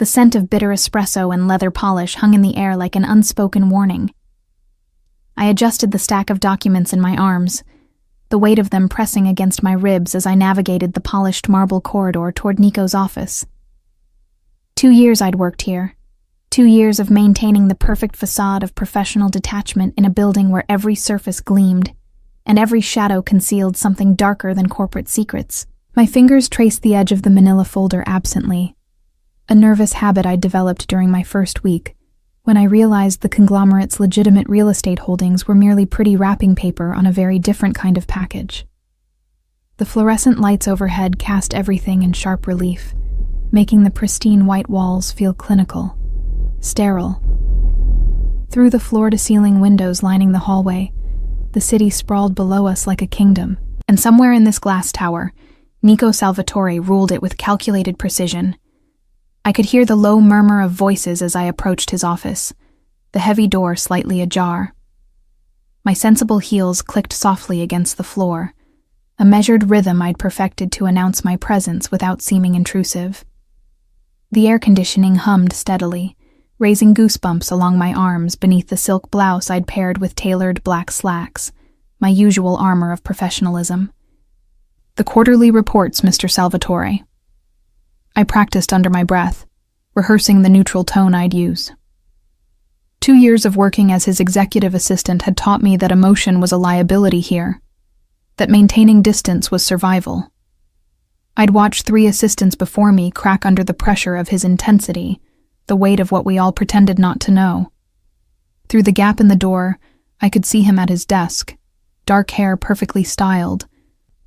The scent of bitter espresso and leather polish hung in the air like an unspoken warning. I adjusted the stack of documents in my arms, the weight of them pressing against my ribs as I navigated the polished marble corridor toward Nico's office. 2 years I'd worked here. 2 years of maintaining the perfect facade of professional detachment in a building where every surface gleamed, and every shadow concealed something darker than corporate secrets. My fingers traced the edge of the manila folder absently, a nervous habit I'd developed during my first week, when I realized the conglomerate's legitimate real estate holdings were merely pretty wrapping paper on a very different kind of package. The fluorescent lights overhead cast everything in sharp relief, making the pristine white walls feel clinical, sterile. Through the floor-to-ceiling windows lining the hallway, the city sprawled below us like a kingdom, and somewhere in this glass tower, Nico Salvatore ruled it with calculated precision. I could hear the low murmur of voices as I approached his office, the heavy door slightly ajar. My sensible heels clicked softly against the floor, a measured rhythm I'd perfected to announce my presence without seeming intrusive. The air conditioning hummed steadily, raising goosebumps along my arms beneath the silk blouse I'd paired with tailored black slacks, my usual armor of professionalism. "The quarterly reports, Mr. Salvatore." I practiced under my breath, rehearsing the neutral tone I'd use. 2 years of working as his executive assistant had taught me that emotion was a liability here, that maintaining distance was survival. I'd watched 3 assistants before me crack under the pressure of his intensity, the weight of what we all pretended not to know. Through the gap in the door, I could see him at his desk, dark hair perfectly styled,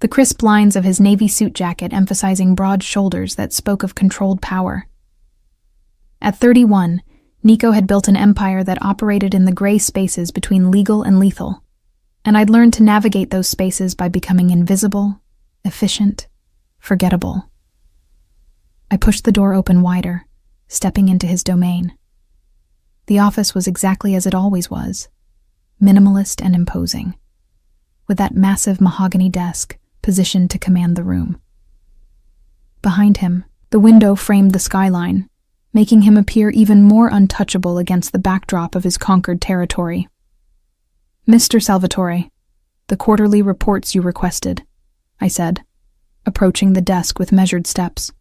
the crisp lines of his navy suit jacket emphasizing broad shoulders that spoke of controlled power. At 31, Nico had built an empire that operated in the gray spaces between legal and lethal, and I'd learned to navigate those spaces by becoming invisible, efficient, forgettable. I pushed the door open wider, stepping into his domain. The office was exactly as it always was, minimalist and imposing, with that massive mahogany desk positioned to command the room. Behind him, the window framed the skyline, making him appear even more untouchable against the backdrop of his conquered territory. "Mr. Salvatore, the quarterly reports you requested," I said, approaching the desk with measured steps.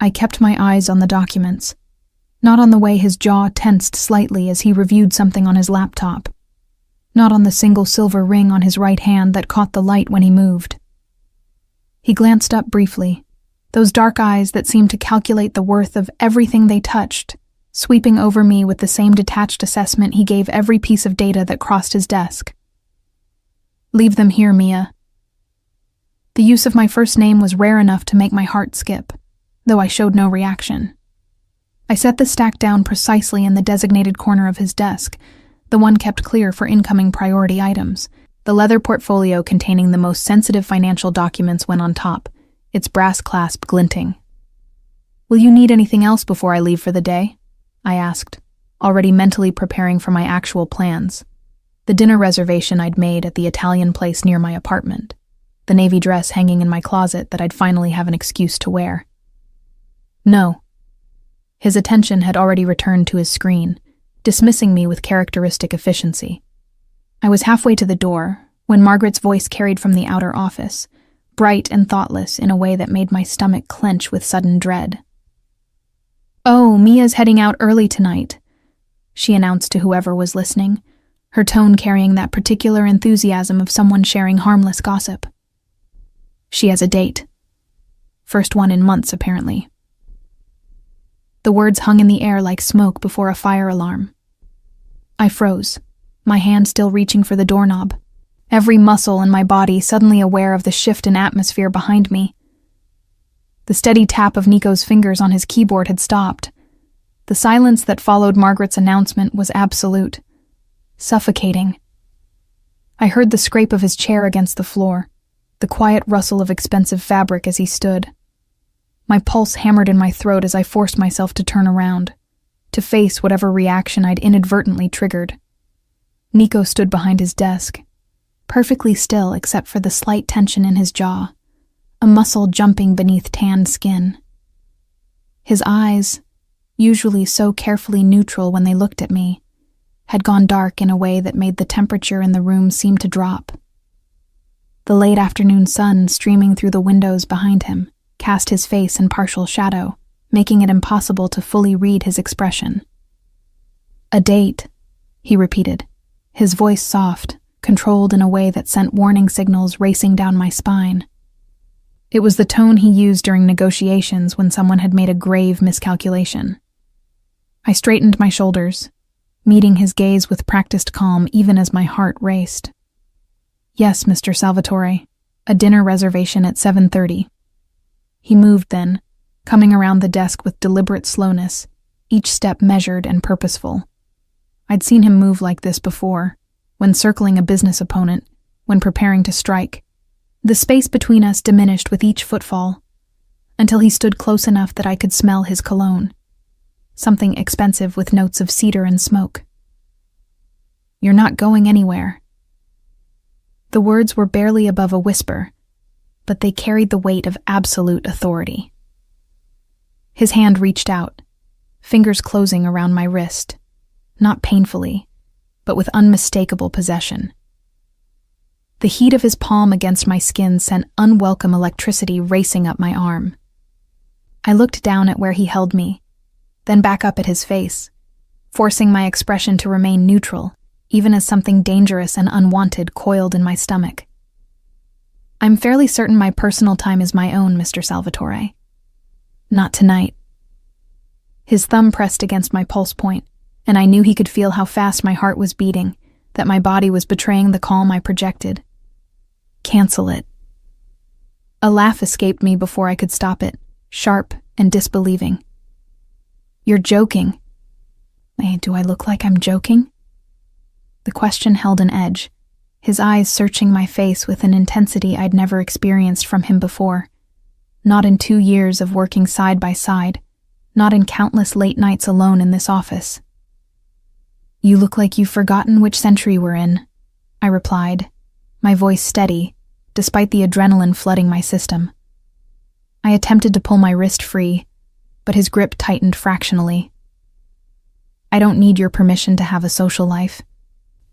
I kept my eyes on the documents, not on the way his jaw tensed slightly as he reviewed something on his laptop, not on the single silver ring on his right hand that caught the light when he moved. He glanced up briefly, those dark eyes that seemed to calculate the worth of everything they touched, sweeping over me with the same detached assessment he gave every piece of data that crossed his desk. "Leave them here, Mia." The use of my first name was rare enough to make my heart skip, though I showed no reaction. I set the stack down precisely in the designated corner of his desk, the one kept clear for incoming priority items. The leather portfolio containing the most sensitive financial documents went on top, its brass clasp glinting. "Will you need anything else before I leave for the day?" I asked, already mentally preparing for my actual plans. The dinner reservation I'd made at the Italian place near my apartment, the navy dress hanging in my closet that I'd finally have an excuse to wear. "No." His attention had already returned to his screen, dismissing me with characteristic efficiency. I was halfway to the door when Margaret's voice carried from the outer office, bright and thoughtless in a way that made my stomach clench with sudden dread. "Oh, Mia's heading out early tonight," she announced to whoever was listening, her tone carrying that particular enthusiasm of someone sharing harmless gossip. "She has a date. First one in months, apparently." The words hung in the air like smoke before a fire alarm. I froze, my hand still reaching for the doorknob, every muscle in my body suddenly aware of the shift in atmosphere behind me. The steady tap of Nico's fingers on his keyboard had stopped. The silence that followed Margaret's announcement was absolute, suffocating. I heard the scrape of his chair against the floor, the quiet rustle of expensive fabric as he stood. My pulse hammered in my throat as I forced myself to turn around, to face whatever reaction I'd inadvertently triggered. Nico stood behind his desk, perfectly still except for the slight tension in his jaw, a muscle jumping beneath tanned skin. His eyes, usually so carefully neutral when they looked at me, had gone dark in a way that made the temperature in the room seem to drop. The late afternoon sun streaming through the windows behind him cast his face in partial shadow, making it impossible to fully read his expression. "A date," he repeated, his voice soft, controlled in a way that sent warning signals racing down my spine. It was the tone he used during negotiations when someone had made a grave miscalculation. I straightened my shoulders, meeting his gaze with practiced calm even as my heart raced. "Yes, Mr. Salvatore, a dinner reservation at 7:30. He moved then, coming around the desk with deliberate slowness, each step measured and purposeful. I'd seen him move like this before, when circling a business opponent, when preparing to strike. The space between us diminished with each footfall, until he stood close enough that I could smell his cologne, something expensive with notes of cedar and smoke. "You're not going anywhere." The words were barely above a whisper, but they carried the weight of absolute authority. His hand reached out, fingers closing around my wrist, not painfully, but with unmistakable possession. The heat of his palm against my skin sent unwelcome electricity racing up my arm. I looked down at where he held me, then back up at his face, forcing my expression to remain neutral, even as something dangerous and unwanted coiled in my stomach. "I'm fairly certain my personal time is my own, Mr. Salvatore. Not tonight." His thumb pressed against my pulse point, and I knew he could feel how fast my heart was beating, that my body was betraying the calm I projected. "Cancel it." A laugh escaped me before I could stop it, sharp and disbelieving. "You're joking." Do I look like I'm joking? The question held an edge, his eyes searching my face with an intensity I'd never experienced from him before. Not in 2 years of working side by side, not in countless late nights alone in this office. "You look like you've forgotten which century we're in," I replied, my voice steady, despite the adrenaline flooding my system. I attempted to pull my wrist free, but his grip tightened fractionally. "I don't need your permission to have a social life.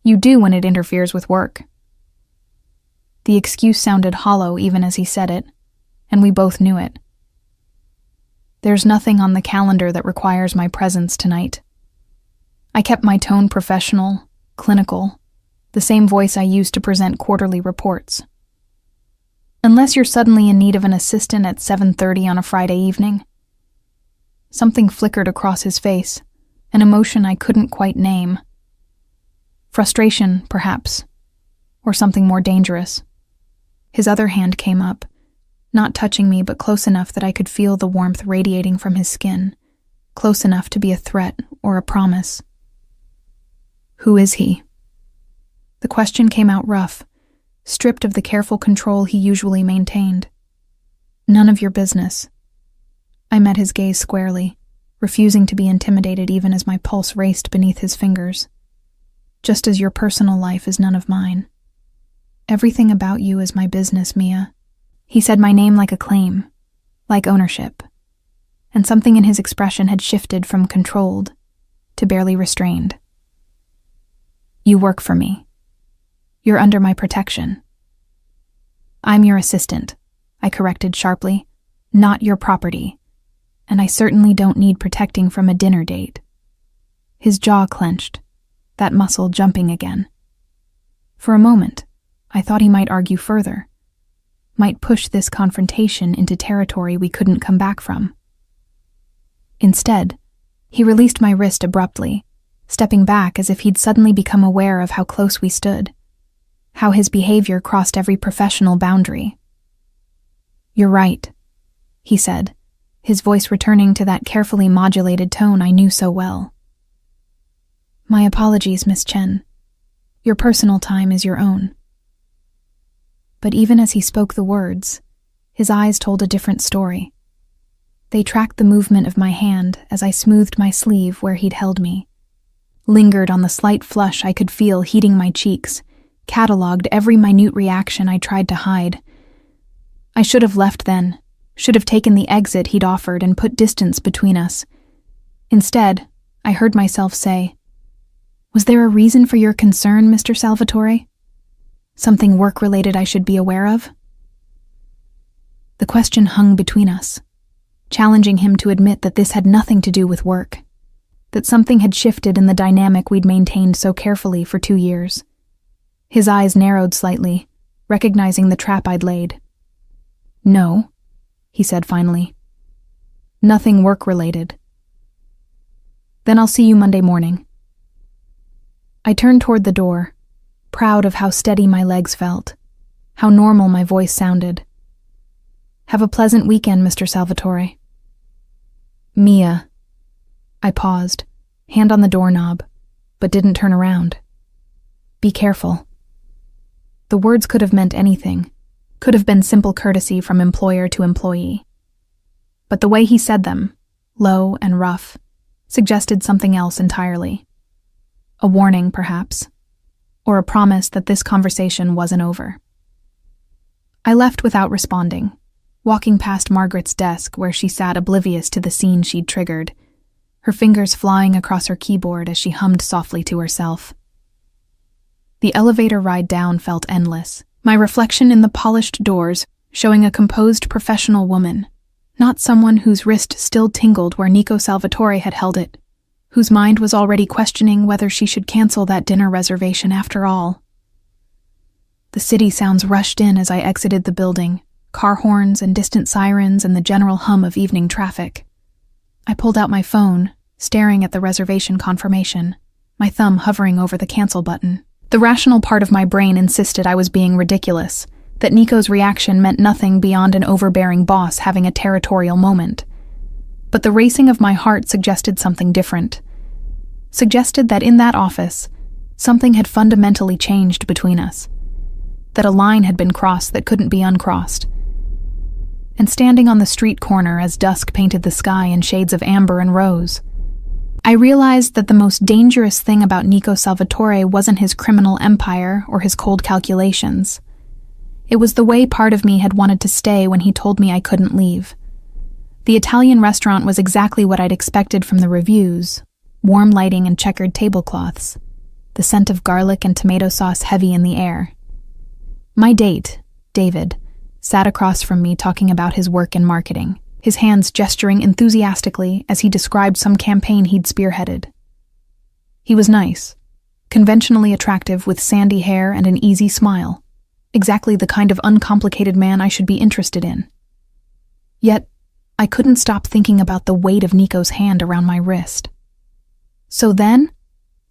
You do when it interferes with work." The excuse sounded hollow even as he said it, and we both knew it. "There's nothing on the calendar that requires my presence tonight." I kept my tone professional, clinical, the same voice I used to present quarterly reports. "Unless you're suddenly in need of an assistant at 7:30 on a Friday evening." Something flickered across his face, an emotion I couldn't quite name. Frustration, perhaps, or something more dangerous. His other hand came up, not touching me but close enough that I could feel the warmth radiating from his skin, close enough to be a threat or a promise. "Who is he?" The question came out rough, stripped of the careful control he usually maintained. "None of your business." I met his gaze squarely, refusing to be intimidated even as my pulse raced beneath his fingers. "Just as your personal life is none of mine. Everything about you is my business, Mia." He said my name like a claim, like ownership, and something in his expression had shifted from controlled to barely restrained. "You work for me. You're under my protection." "I'm your assistant," I corrected sharply, "not your property, and I certainly don't need protecting from a dinner date." His jaw clenched, that muscle jumping again. For a moment, I thought he might argue further, might push this confrontation into territory we couldn't come back from. Instead, he released my wrist abruptly, stepping back as if he'd suddenly become aware of how close we stood, how his behavior crossed every professional boundary. "You're right," he said, his voice returning to that carefully modulated tone I knew so well. "My apologies, Miss Chen. Your personal time is your own." But even as he spoke the words, his eyes told a different story. They tracked the movement of my hand as I smoothed my sleeve where he'd held me, lingered on the slight flush I could feel heating my cheeks, catalogued every minute reaction I tried to hide. I should have left then, should have taken the exit he'd offered and put distance between us. Instead, I heard myself say, "Was there a reason for your concern, Mr. Salvatore? Something work-related I should be aware of?" The question hung between us, challenging him to admit that this had nothing to do with work, that something had shifted in the dynamic we'd maintained so carefully for 2 years. His eyes narrowed slightly, recognizing the trap I'd laid. "No," he said finally. "Nothing work-related." "Then I'll see you Monday morning." I turned toward the door, proud of how steady my legs felt, how normal my voice sounded. "Have a pleasant weekend, Mr. Salvatore." "Mia." I paused, hand on the doorknob, but didn't turn around. "Be careful." The words could have meant anything, could have been simple courtesy from employer to employee. But the way he said them, low and rough, suggested something else entirely. A warning, perhaps, or a promise that this conversation wasn't over. I left without responding, walking past Margaret's desk where she sat oblivious to the scene she'd triggered, her fingers flying across her keyboard as she hummed softly to herself. The elevator ride down felt endless, my reflection in the polished doors showing a composed professional woman, not someone whose wrist still tingled where Nico Salvatore had held it, whose mind was already questioning whether she should cancel that dinner reservation after all. The city sounds rushed in as I exited the building, car horns and distant sirens and the general hum of evening traffic. I pulled out my phone, staring at the reservation confirmation, my thumb hovering over the cancel button. The rational part of my brain insisted I was being ridiculous, that Nico's reaction meant nothing beyond an overbearing boss having a territorial moment. But the racing of my heart suggested something different. Suggested that in that office, something had fundamentally changed between us. That a line had been crossed that couldn't be uncrossed. And standing on the street corner as dusk painted the sky in shades of amber and rose, I realized that the most dangerous thing about Nico Salvatore wasn't his criminal empire or his cold calculations. It was the way part of me had wanted to stay when he told me I couldn't leave. The Italian restaurant was exactly what I'd expected from the reviews: warm lighting and checkered tablecloths, the scent of garlic and tomato sauce heavy in the air. My date, David, sat across from me talking about his work in marketing, his hands gesturing enthusiastically as he described some campaign he'd spearheaded. He was nice, conventionally attractive with sandy hair and an easy smile, exactly the kind of uncomplicated man I should be interested in. Yet, I couldn't stop thinking about the weight of Nico's hand around my wrist. "So then,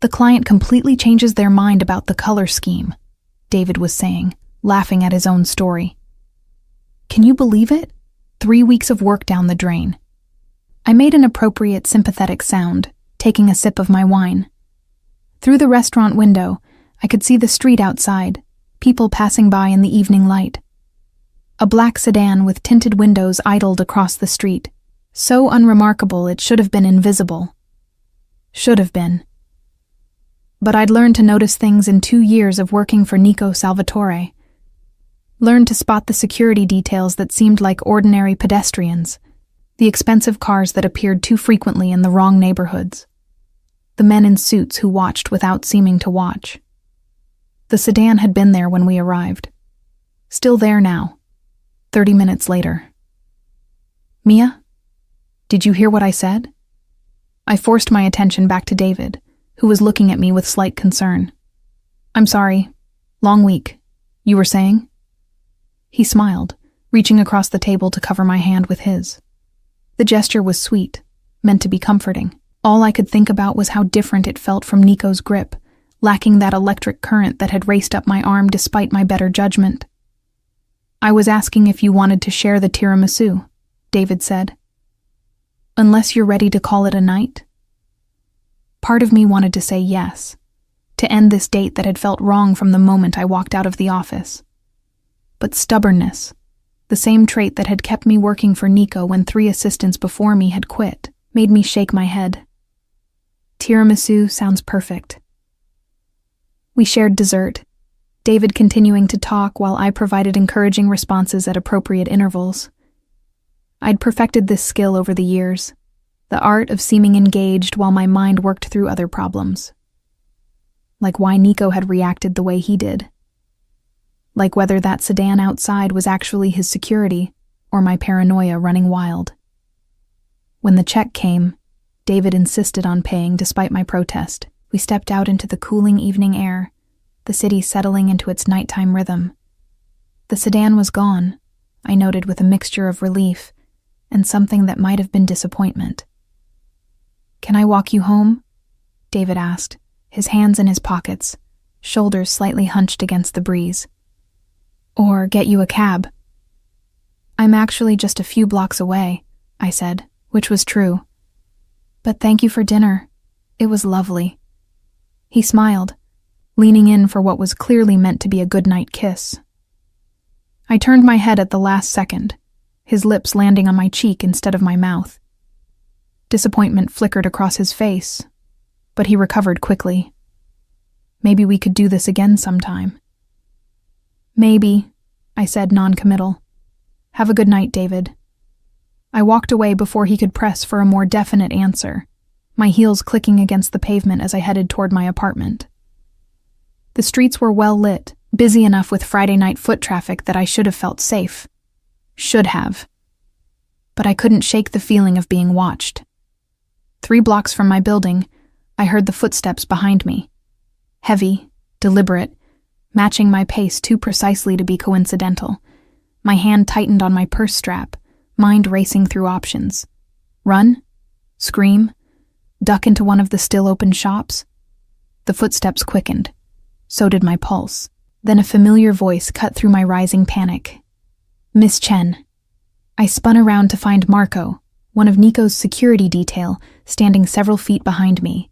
the client completely changes their mind about the color scheme," David was saying, laughing at his own story. "Can you believe it? 3 weeks of work down the drain." I made an appropriate sympathetic sound, taking a sip of my wine. Through the restaurant window, I could see the street outside, people passing by in the evening light. A black sedan with tinted windows idled across the street, so unremarkable it should have been invisible. Should have been. But I'd learned to notice things in 2 years of working for Nico Salvatore. Learned to spot the security details that seemed like ordinary pedestrians, the expensive cars that appeared too frequently in the wrong neighborhoods, the men in suits who watched without seeming to watch. The sedan had been there when we arrived. Still there now, 30 minutes later. "Mia, did you hear what I said?" I forced my attention back to David, who was looking at me with slight concern. "I'm sorry. Long week. You were saying?" He smiled, reaching across the table to cover my hand with his. The gesture was sweet, meant to be comforting. All I could think about was how different it felt from Nico's grip, lacking that electric current that had raced up my arm despite my better judgment. "I was asking if you wanted to share the tiramisu," David said. "Unless you're ready to call it a night?" Part of me wanted to say yes, to end this date that had felt wrong from the moment I walked out of the office. But stubbornness, the same trait that had kept me working for Nico when 3 assistants before me had quit, made me shake my head. Tiramisu sounds perfect. We shared dessert, David continuing to talk while I provided encouraging responses at appropriate intervals. I'd perfected this skill over the years, the art of seeming engaged while my mind worked through other problems. Like why Nico had reacted the way he did. Like whether that sedan outside was actually his security or my paranoia running wild. When the check came, David insisted on paying despite my protest. We stepped out into the cooling evening air, the city settling into its nighttime rhythm. The sedan was gone, I noted with a mixture of relief and something that might have been disappointment. "Can I walk you home?" David asked, his hands in his pockets, shoulders slightly hunched against the breeze. "Or get you a cab?" "I'm actually just a few blocks away," I said, which was true. "But thank you for dinner. It was lovely." He smiled, leaning in for what was clearly meant to be a goodnight kiss. I turned my head at the last second, his lips landing on my cheek instead of my mouth. Disappointment flickered across his face, but he recovered quickly. Maybe we could do this again sometime. "Maybe," I said, non-committal. "Have a good night, David." I walked away before he could press for a more definite answer, my heels clicking against the pavement as I headed toward my apartment. The streets were well lit, busy enough with Friday night foot traffic that I should have felt safe. Should have. But I couldn't shake the feeling of being watched. 3 blocks from my building, I heard the footsteps behind me. Heavy, deliberate, matching my pace too precisely to be coincidental. My hand tightened on my purse strap, mind racing through options. Run? Scream? Duck into one of the still-open shops? The footsteps quickened. So did my pulse. Then a familiar voice cut through my rising panic. "Miss Chen." I spun around to find Marco, one of Nico's security detail, standing several feet behind me.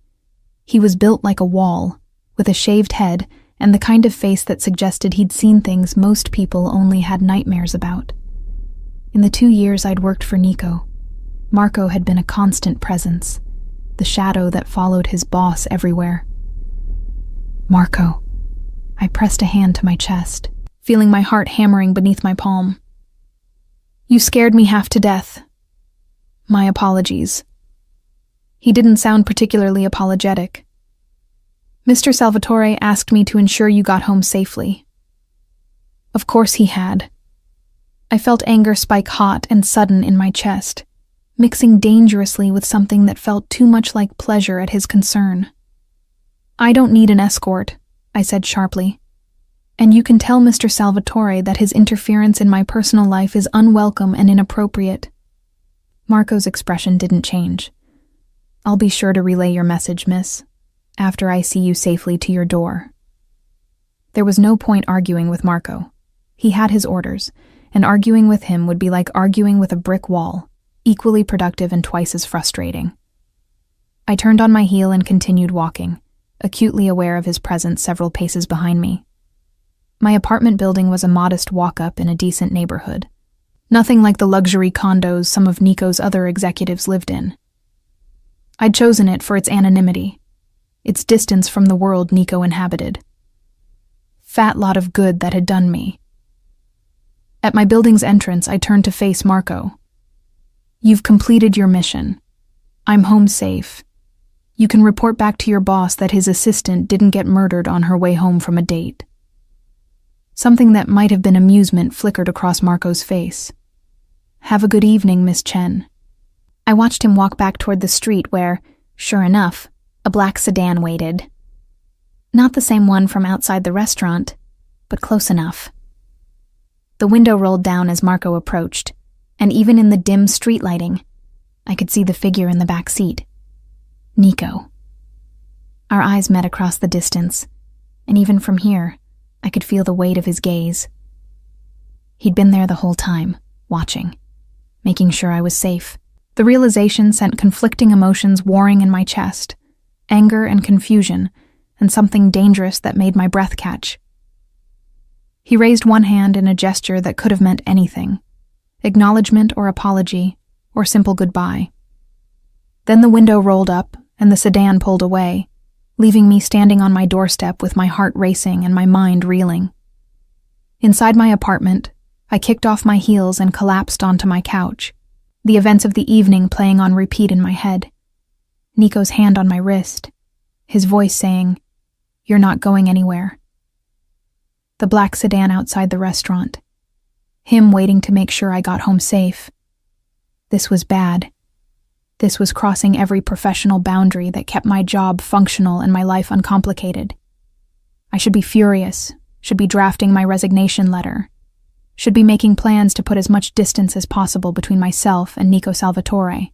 He was built like a wall, with a shaved head and the kind of face that suggested he'd seen things most people only had nightmares about. In the 2 years I'd worked for Nico, Marco had been a constant presence, the shadow that followed his boss everywhere. "Marco." I pressed a hand to my chest, feeling my heart hammering beneath my palm. "You scared me half to death. My apologies." He didn't sound particularly apologetic. "Mr. Salvatore asked me to ensure you got home safely." Of course he had. I felt anger spike hot and sudden in my chest, mixing dangerously with something that felt too much like pleasure at his concern. "I don't need an escort," I said sharply. "And you can tell Mr. Salvatore that his interference in my personal life is unwelcome and inappropriate." Marco's expression didn't change. "I'll be sure to relay your message, miss, after I see you safely to your door." There was no point arguing with Marco. He had his orders, and arguing with him would be like arguing with a brick wall, equally productive and twice as frustrating. I turned on my heel and continued walking, acutely aware of his presence several paces behind me. My apartment building was a modest walk-up in a decent neighborhood. Nothing like the luxury condos some of Nico's other executives lived in. I'd chosen it for its anonymity, its distance from the world Nico inhabited. Fat lot of good that had done me. At my building's entrance, I turned to face Marco. "You've completed your mission. I'm home safe. You can report back to your boss that his assistant didn't get murdered on her way home from a date." Something that might have been amusement flickered across Marco's face. "Have a good evening, Miss Chen." I watched him walk back toward the street where, sure enough, a black sedan waited. Not the same one from outside the restaurant, but close enough. The window rolled down as Marco approached, and even in the dim street lighting, I could see the figure in the back seat. Nico. Our eyes met across the distance, and even from here, I could feel the weight of his gaze. He'd been there the whole time, watching, making sure I was safe. The realization sent conflicting emotions warring in my chest, anger and confusion, and something dangerous that made my breath catch. He raised one hand in a gesture that could have meant anything, acknowledgement or apology, or simple goodbye. Then the window rolled up and the sedan pulled away, leaving me standing on my doorstep with my heart racing and my mind reeling. Inside my apartment, I kicked off my heels and collapsed onto my couch, the events of the evening playing on repeat in my head. Nico's hand on my wrist, his voice saying, "You're not going anywhere." The black sedan outside the restaurant. Him waiting to make sure I got home safe. This was bad. This was crossing every professional boundary that kept my job functional and my life uncomplicated. I should be furious, should be drafting my resignation letter, should be making plans to put as much distance as possible between myself and Nico Salvatore.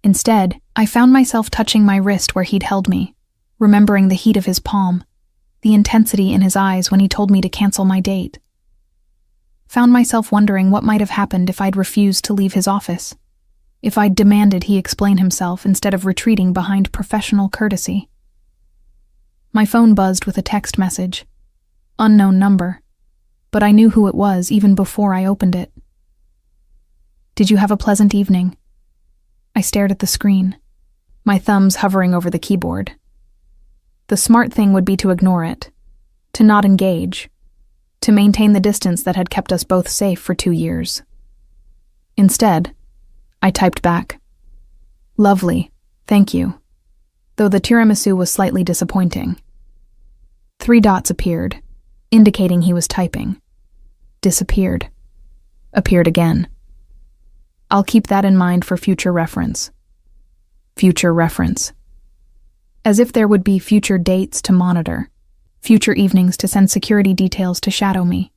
Instead, I found myself touching my wrist where he'd held me, remembering the heat of his palm, the intensity in his eyes when he told me to cancel my date. Found myself wondering what might have happened if I'd refused to leave his office, if I'd demanded he explain himself instead of retreating behind professional courtesy. My phone buzzed with a text message. Unknown number, but I knew who it was even before I opened it. "Did you have a pleasant evening?" I stared at the screen, my thumbs hovering over the keyboard. The smart thing would be to ignore it, to not engage, to maintain the distance that had kept us both safe for 2 years. Instead, I typed back, "Lovely, thank you," though the tiramisu was slightly disappointing. 3 dots appeared, indicating he was typing. Disappeared. Appeared again. I'll keep that in mind for future reference. Future reference. As if there would be future dates to monitor, future evenings to send security details to shadow me.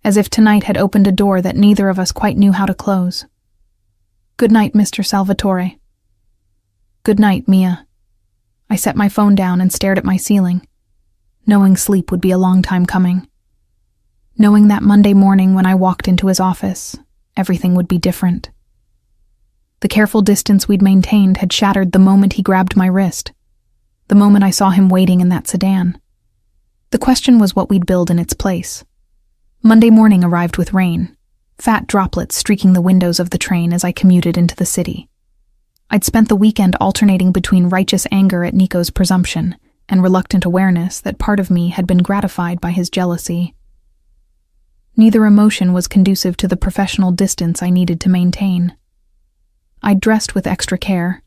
As if tonight had opened a door that neither of us quite knew how to close. "Good night, Mr. Salvatore." "Good night, Mia." I set my phone down and stared at my ceiling, knowing sleep would be a long time coming. Knowing that Monday morning when I walked into his office, everything would be different. The careful distance we'd maintained had shattered the moment he grabbed my wrist, the moment I saw him waiting in that sedan. The question was what we'd build in its place. Monday morning arrived with rain, fat droplets streaking the windows of the train as I commuted into the city. I'd spent the weekend alternating between righteous anger at Nico's presumption and reluctant awareness that part of me had been gratified by his jealousy. Neither emotion was conducive to the professional distance I needed to maintain. I'd dressed with extra care,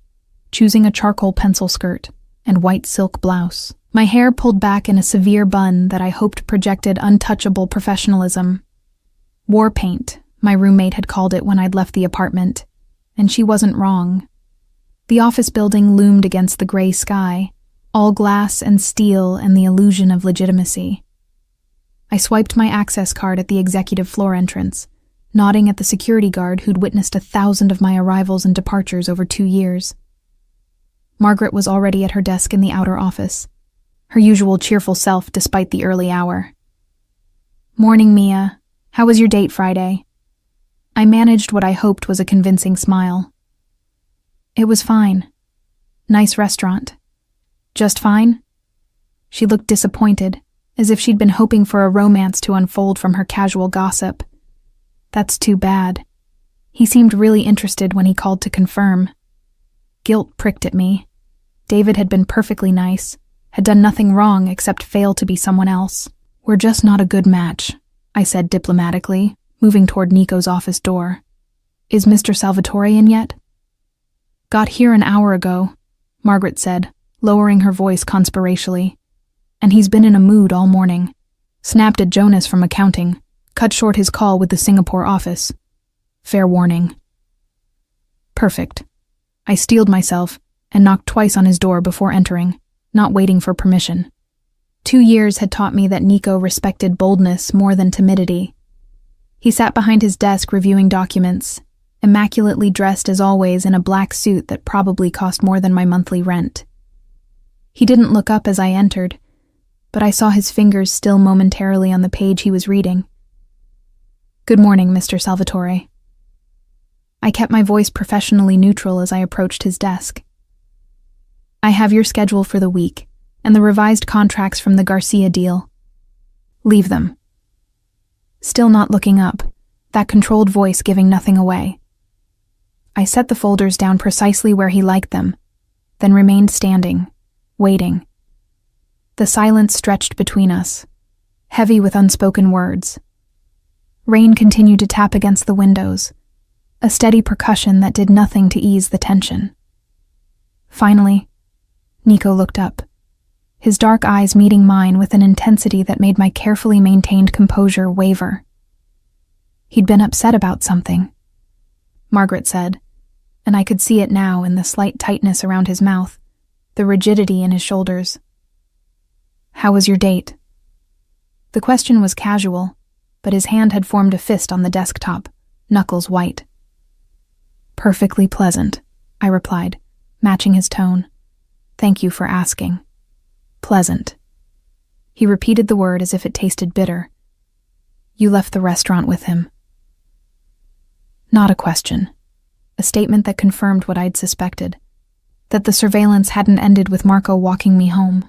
choosing a charcoal pencil skirt and white silk blouse, my hair pulled back in a severe bun that I hoped projected untouchable professionalism. War paint, my roommate had called it when I'd left the apartment, and she wasn't wrong. The office building loomed against the gray sky, all glass and steel and the illusion of legitimacy. I swiped my access card at the executive floor entrance, nodding at the security guard who'd witnessed 1,000 of my arrivals and departures over 2 years. Margaret was already at her desk in the outer office, her usual cheerful self despite the early hour. "Morning, Mia. How was your date Friday?" I managed what I hoped was a convincing smile. "It was fine. Nice restaurant." "Just fine?" She looked disappointed, as if she'd been hoping for a romance to unfold from her casual gossip. That's too bad. He seemed really interested when he called to confirm. Guilt pricked at me. David had been perfectly nice, had done nothing wrong except fail to be someone else. "We're just not a good match," I said diplomatically, moving toward Nico's office door. "Is Mr. Salvatore in yet?" "Got here an hour ago," Margaret said, lowering her voice conspiracially. "And he's been in a mood all morning. Snapped at Jonas from accounting, cut short his call with the Singapore office. Fair warning." Perfect. I steeled myself and knocked twice on his door before entering, not waiting for permission. 2 years had taught me that Nico respected boldness more than timidity. He sat behind his desk reviewing documents, immaculately dressed as always in a black suit that probably cost more than my monthly rent. He didn't look up as I entered, but I saw his fingers still momentarily on the page he was reading. "Good morning, Mr. Salvatore." I kept my voice professionally neutral as I approached his desk. "I have your schedule for the week, and the revised contracts from the Garcia deal. Leave them." Still not looking up, that controlled voice giving nothing away. I set the folders down precisely where he liked them, then remained standing, waiting. The silence stretched between us, heavy with unspoken words. Rain continued to tap against the windows, a steady percussion that did nothing to ease the tension. Finally, Nico looked up, his dark eyes meeting mine with an intensity that made my carefully maintained composure waver. He'd been upset about something, Margaret said, and I could see it now in the slight tightness around his mouth, the rigidity in his shoulders. "How was your date?" The question was casual, but his hand had formed a fist on the desktop, knuckles white. "Perfectly pleasant," I replied, matching his tone. "Thank you for asking." "Pleasant." He repeated the word as if it tasted bitter. "You left the restaurant with him." Not a question. A statement that confirmed what I'd suspected, that the surveillance hadn't ended with Marco walking me home.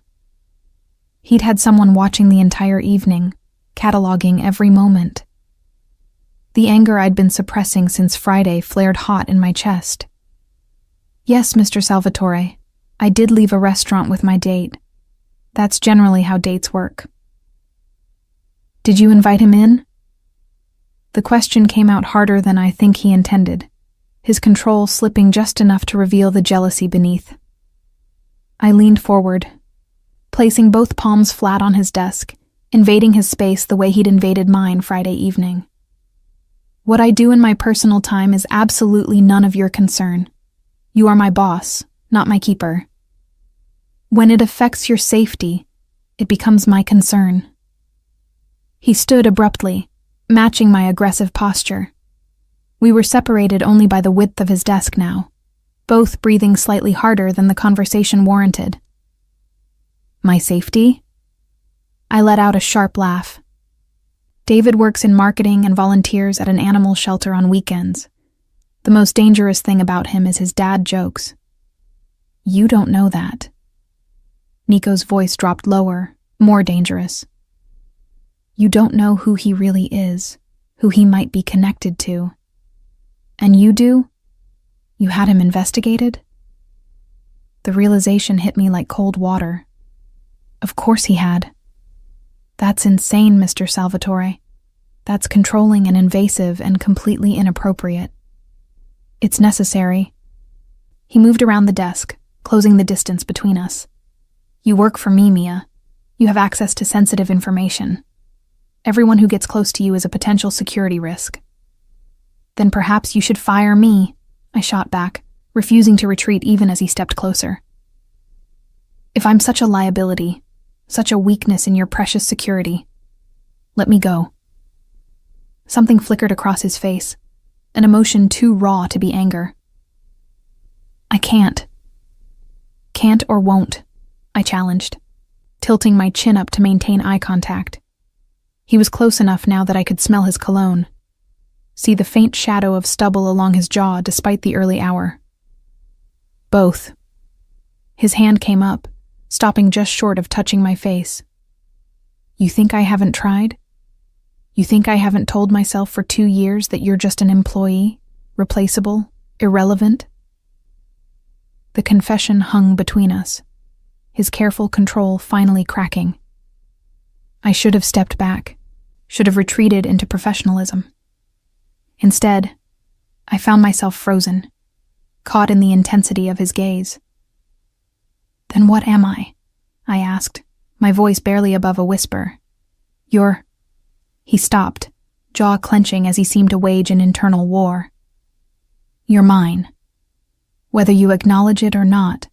He'd had someone watching the entire evening, cataloging every moment. The anger I'd been suppressing since Friday flared hot in my chest. "Yes, Mr. Salvatore, I did leave a restaurant with my date. That's generally how dates work." "Did you invite him in?" The question came out harder than I think he intended, his control slipping just enough to reveal the jealousy beneath. I leaned forward, placing both palms flat on his desk, invading his space the way he'd invaded mine Friday evening. "What I do in my personal time is absolutely none of your concern. You are my boss, not my keeper. When it affects your safety, it becomes my concern." He stood abruptly, matching my aggressive posture. We were separated only by the width of his desk now, both breathing slightly harder than the conversation warranted. "My safety?" I let out a sharp laugh. "David works in marketing and volunteers at an animal shelter on weekends. The most dangerous thing about him is his dad jokes." "You don't know that." Nico's voice dropped lower, more dangerous. "You don't know who he really is, who he might be connected to. And you do? You had him investigated?" The realization hit me like cold water. Of course he had. That's insane, Mr. Salvatore. That's controlling and invasive and completely inappropriate. It's necessary. He moved around the desk, closing the distance between us. "You work for me, Mia. You have access to sensitive information. Everyone who gets close to you is a potential security risk." "Then perhaps you should fire me," I shot back, refusing to retreat even as he stepped closer. "If I'm such a liability, such a weakness in your precious security, let me go." Something flickered across his face, an emotion too raw to be anger. "I can't." "Can't or won't," I challenged, tilting my chin up to maintain eye contact. He was close enough now that I could smell his cologne, see the faint shadow of stubble along his jaw despite the early hour. "Both." His hand came up, stopping just short of touching my face. "You think I haven't tried? You think I haven't told myself for 2 years that you're just an employee, replaceable, irrelevant?" The confession hung between us, his careful control finally cracking. I should have stepped back, should have retreated into professionalism. Instead, I found myself frozen, caught in the intensity of his gaze. "Then what am I?" I asked, my voice barely above a whisper. "You're—" He stopped, jaw clenching as he seemed to wage an internal war. "You're mine. Whether you acknowledge it or not,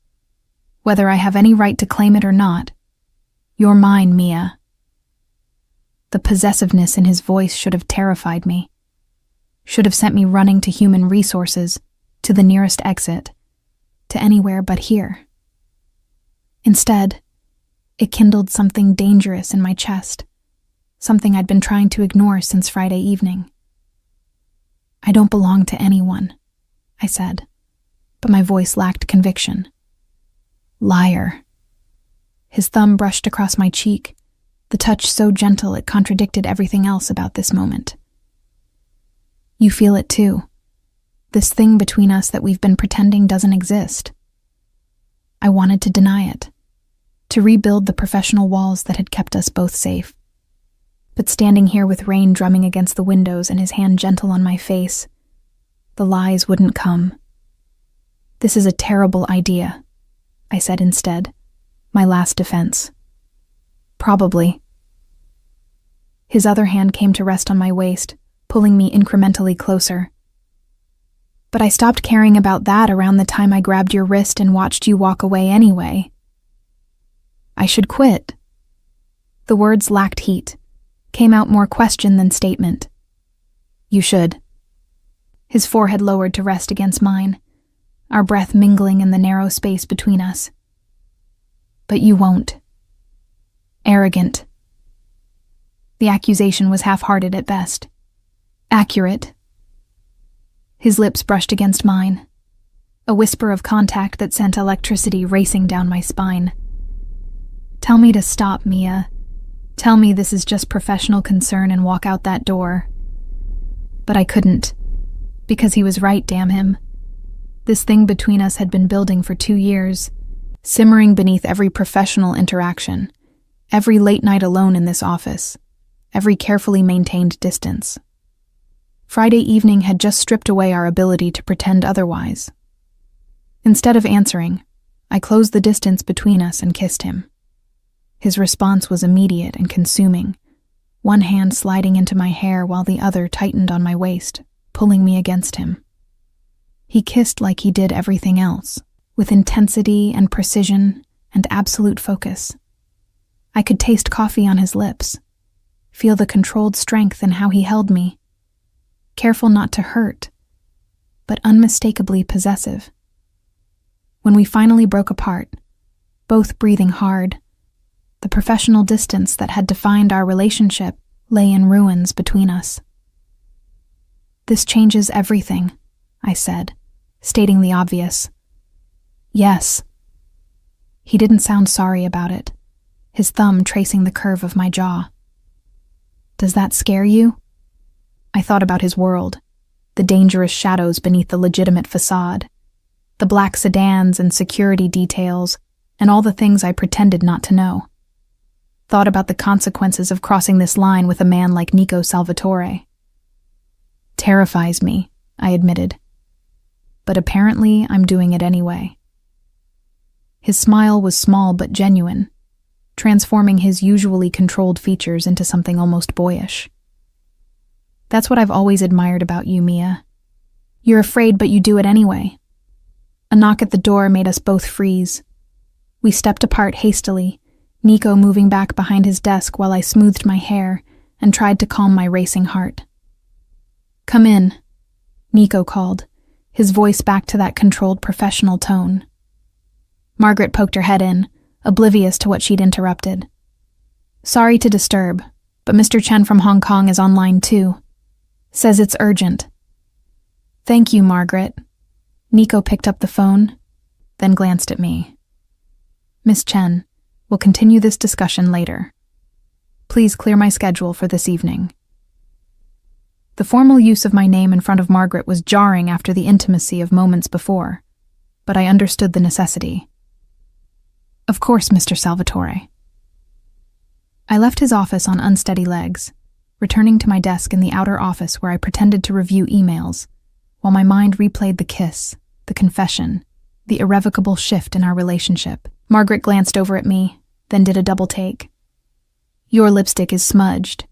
whether I have any right to claim it or not, you're mine, Mia." The possessiveness in his voice should have terrified me, should have sent me running to human resources, to the nearest exit, to anywhere but here. Instead, it kindled something dangerous in my chest, something I'd been trying to ignore since Friday evening. "I don't belong to anyone," I said, but my voice lacked conviction. "Liar." His thumb brushed across my cheek, the touch so gentle it contradicted everything else about this moment. "You feel it too. This thing between us that we've been pretending doesn't exist." I wanted to deny it, to rebuild the professional walls that had kept us both safe. But standing here with rain drumming against the windows and his hand gentle on my face, The lies wouldn't come. "This is a terrible idea," I said instead, my last defense. "Probably." His other hand came to rest on my waist, pulling me incrementally closer. "But I stopped caring about that around the time I grabbed your wrist and watched you walk away anyway." "I should quit." The words lacked heat, came out more question than statement. "You should." His forehead lowered to rest against mine, our breath mingling in the narrow space between us. "But you won't." Arrogant. The accusation was half-hearted at best. Accurate. His lips brushed against mine, a whisper of contact that sent electricity racing down my spine. "Tell me to stop, Mia. Tell me this is just professional concern and walk out that door." But I couldn't, because he was right, damn him. This thing between us had been building for 2 years, simmering beneath every professional interaction, every late night alone in this office, every carefully maintained distance. Friday evening had just stripped away our ability to pretend otherwise. Instead of answering, I closed the distance between us and kissed him. His response was immediate and consuming, one hand sliding into my hair while the other tightened on my waist, pulling me against him. He kissed like he did everything else, with intensity and precision and absolute focus. I could taste coffee on his lips, feel the controlled strength in how he held me, careful not to hurt, but unmistakably possessive. When we finally broke apart, both breathing hard, the professional distance that had defined our relationship lay in ruins between us. "This changes everything," I said, stating the obvious. "Yes." He didn't sound sorry about it, his thumb tracing the curve of my jaw. "Does that scare you?" I thought about his world, the dangerous shadows beneath the legitimate facade, the black sedans and security details, and all the things I pretended not to know. Thought about the consequences of crossing this line with a man like Nico Salvatore. "Terrifies me," I admitted. "But apparently I'm doing it anyway." His smile was small but genuine, transforming his usually controlled features into something almost boyish. "That's what I've always admired about you, Mia. You're afraid, but you do it anyway." A knock at the door made us both freeze. We stepped apart hastily, Nico moving back behind his desk while I smoothed my hair and tried to calm my racing heart. "Come in," Nico called, his voice back to that controlled professional tone. Margaret poked her head in, oblivious to what she'd interrupted. "Sorry to disturb, but Mr. Chen from Hong Kong is online too. Says it's urgent." "Thank you, Margaret." Nico picked up the phone, then glanced at me. "Miss Chen, we'll continue this discussion later. Please clear my schedule for this evening." The formal use of my name in front of Margaret was jarring after the intimacy of moments before, but I understood the necessity. "Of course, Mr. Salvatore." I left his office on unsteady legs, returning to my desk in the outer office where I pretended to review emails, while my mind replayed the kiss, the confession, the irrevocable shift in our relationship. Margaret glanced over at me, then did a double take. "Your lipstick is smudged."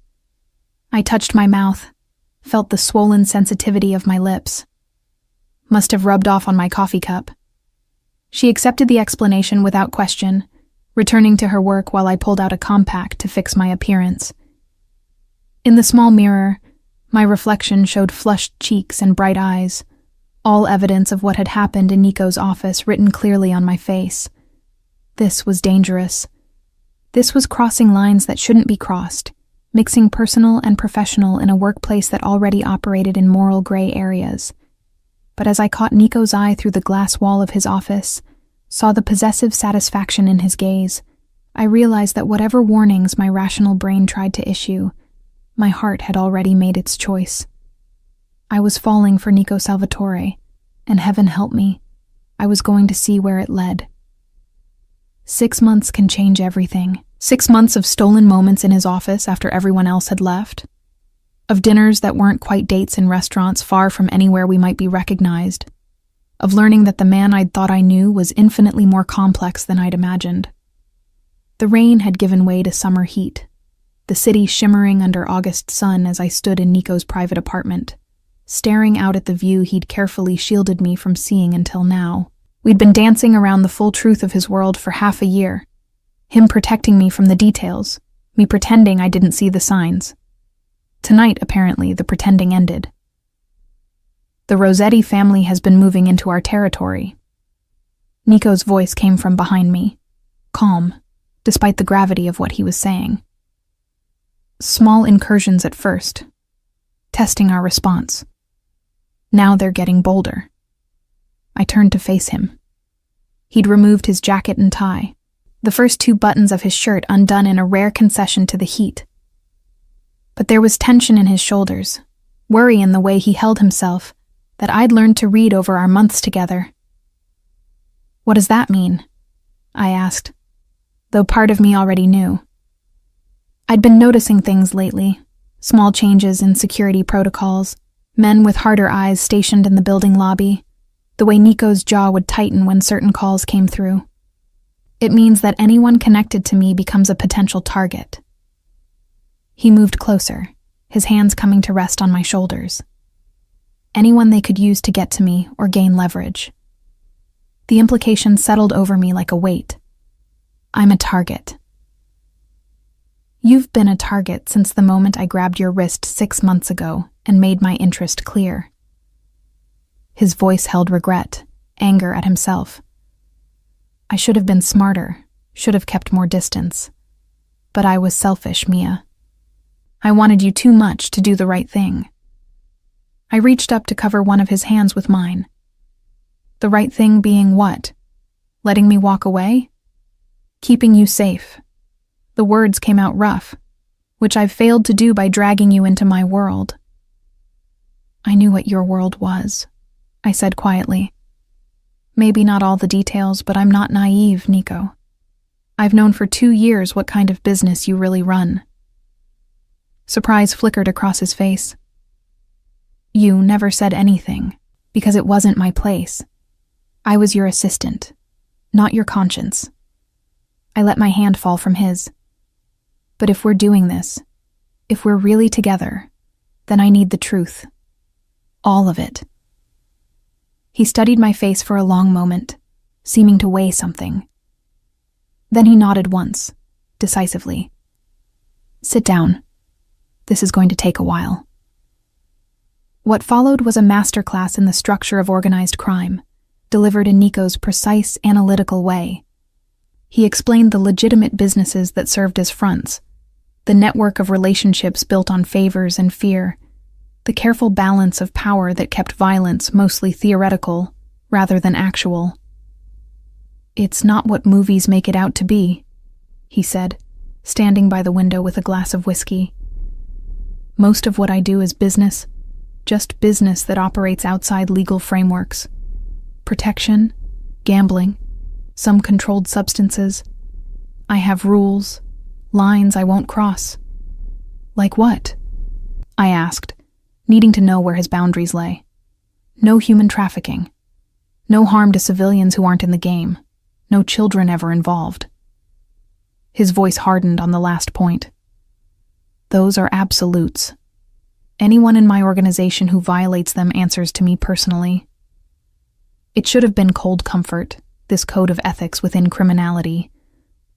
I touched my mouth, felt the swollen sensitivity of my lips. Must have rubbed off on my coffee cup. She accepted the explanation without question, returning to her work while I pulled out a compact to fix my appearance. In the small mirror, my reflection showed flushed cheeks and bright eyes, all evidence of what had happened in Nico's office written clearly on my face. This was dangerous. This was crossing lines that shouldn't be crossed, mixing personal and professional in a workplace that already operated in moral gray areas. But as I caught Nico's eye through the glass wall of his office, saw the possessive satisfaction in his gaze, I realized that whatever warnings my rational brain tried to issue, my heart had already made its choice. I was falling for Nico Salvatore, and heaven help me, I was going to see where it led. 6 months can change everything. 6 months of stolen moments in his office after everyone else had left. Of dinners that weren't quite dates in restaurants far from anywhere we might be recognized. Of learning that the man I'd thought I knew was infinitely more complex than I'd imagined. The rain had given way to summer heat, the city shimmering under August sun as I stood in Nico's private apartment, staring out at the view he'd carefully shielded me from seeing until now. We'd been dancing around the full truth of his world for half a year, him protecting me from the details, me pretending I didn't see the signs. Tonight, apparently, the pretending ended. The Rossetti family has been moving into our territory. Nico's voice came from behind me, calm, despite the gravity of what he was saying. Small incursions at first, testing our response. Now they're getting bolder. I turned to face him. He'd removed his jacket and tie, the first 2 buttons of his shirt undone in a rare concession to the heat. But there was tension in his shoulders, worry in the way he held himself, that I'd learned to read over our months together. "What does that mean?" I asked, though part of me already knew. I'd been noticing things lately, small changes in security protocols, men with harder eyes stationed in the building lobby, the way Nico's jaw would tighten when certain calls came through. It means that anyone connected to me becomes a potential target. He moved closer, his hands coming to rest on my shoulders. Anyone they could use to get to me or gain leverage. The implication settled over me like a weight. I'm a target. You've been a target since the moment I grabbed your wrist 6 months ago and made my interest clear. His voice held regret, anger at himself. I should have been smarter, should have kept more distance. But I was selfish, Mia. I wanted you too much to do the right thing. I reached up to cover one of his hands with mine. The right thing being what? Letting me walk away? Keeping you safe. The words came out rough, which I've failed to do by dragging you into my world. I knew what your world was, I said quietly. Maybe not all the details, but I'm not naive, Nico. I've known for 2 years what kind of business you really run. Surprise flickered across his face. You never said anything, because it wasn't my place. I was your assistant, not your conscience. I let my hand fall from his. But if we're doing this, if we're really together, then I need the truth. All of it. He studied my face for a long moment, seeming to weigh something. Then he nodded once, decisively. Sit down. This is going to take a while. What followed was a masterclass in the structure of organized crime, delivered in Nico's precise, analytical way. He explained the legitimate businesses that served as fronts, the network of relationships built on favors and fear, the careful balance of power that kept violence mostly theoretical rather than actual. It's not what movies make it out to be, he said, standing by the window with a glass of whiskey. Most of what I do is business, just business that operates outside legal frameworks. Protection, gambling, some controlled substances. I have rules, lines I won't cross. Like what? I asked, needing to know where his boundaries lay. No human trafficking. No harm to civilians who aren't in the game. No children ever involved. His voice hardened on the last point. Those are absolutes. Anyone in my organization who violates them answers to me personally. It should have been cold comfort, this code of ethics within criminality.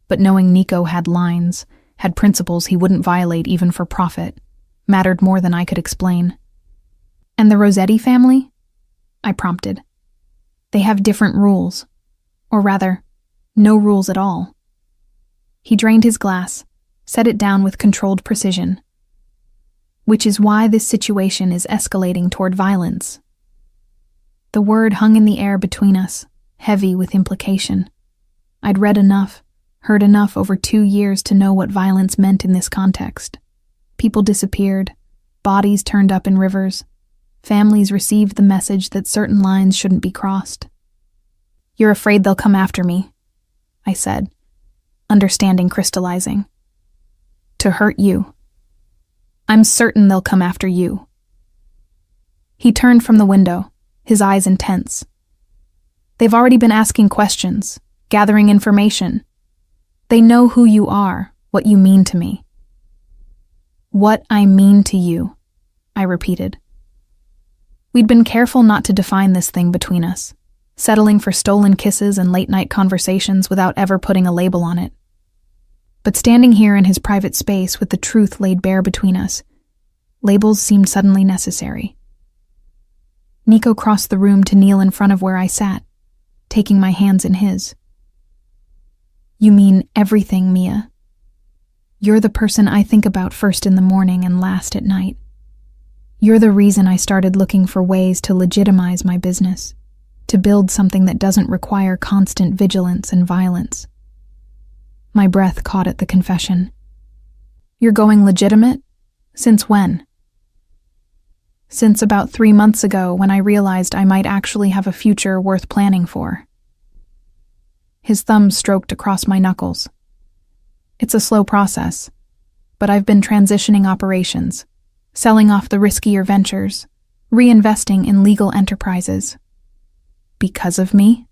But knowing Nico had lines, had principles he wouldn't violate even for profit, mattered more than I could explain. And the Rossetti family? I prompted. They have different rules. Or rather, no rules at all. He drained his glass, set it down with controlled precision. Which is why this situation is escalating toward violence. The word hung in the air between us, heavy with implication. I'd read enough, heard enough over 2 years to know what violence meant in this context. People disappeared, bodies turned up in rivers, families received the message that certain lines shouldn't be crossed. You're afraid they'll come after me, I said, understanding crystallizing. To hurt you. I'm certain they'll come after you." He turned from the window, his eyes intense. "They've already been asking questions, gathering information. They know who you are, what you mean to me." "What I mean to you," I repeated. We'd been careful not to define this thing between us, settling for stolen kisses and late-night conversations without ever putting a label on it. But standing here in his private space with the truth laid bare between us, labels seemed suddenly necessary. Nico crossed the room to kneel in front of where I sat, taking my hands in his. "You mean everything, Mia. You're the person I think about first in the morning and last at night. You're the reason I started looking for ways to legitimize my business, to build something that doesn't require constant vigilance and violence." My breath caught at the confession. "You're going legitimate? Since when?" "Since about 3 months ago, when I realized I might actually have a future worth planning for." His thumb stroked across my knuckles. "It's a slow process, but I've been transitioning operations, selling off the riskier ventures, reinvesting in legal enterprises." "Because of me?"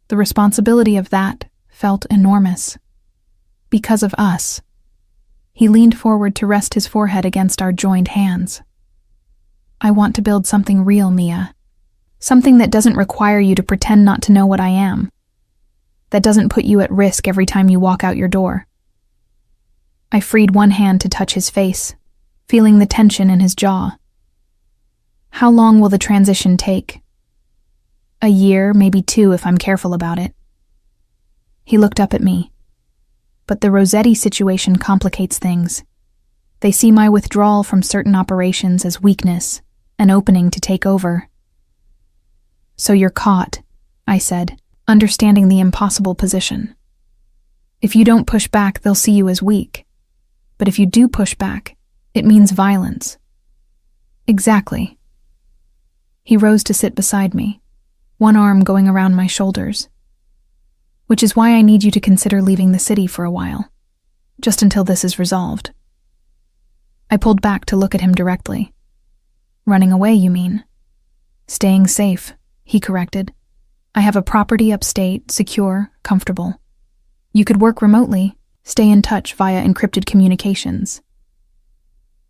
The responsibility of that felt enormous. "Because of us." He leaned forward to rest his forehead against our joined hands. "I want to build something real, Mia. Something that doesn't require you to pretend not to know what I am. That doesn't put you at risk every time you walk out your door." I freed one hand to touch his face, feeling the tension in his jaw. "How long will the transition take?" "A year, maybe 2 if I'm careful about it." He looked up at me. "But the Rossetti situation complicates things. They see my withdrawal from certain operations as weakness, an opening to take over." "So you're caught," I said, understanding the impossible position. "If you don't push back, they'll see you as weak. But if you do push back, it means violence." "Exactly." He rose to sit beside me, one arm going around my shoulders. "Which is why I need you to consider leaving the city for a while, just until this is resolved." I pulled back to look at him directly. "Running away, you mean?" "Staying safe," he corrected. "I have a property upstate, secure, comfortable. You could work remotely, stay in touch via encrypted communications.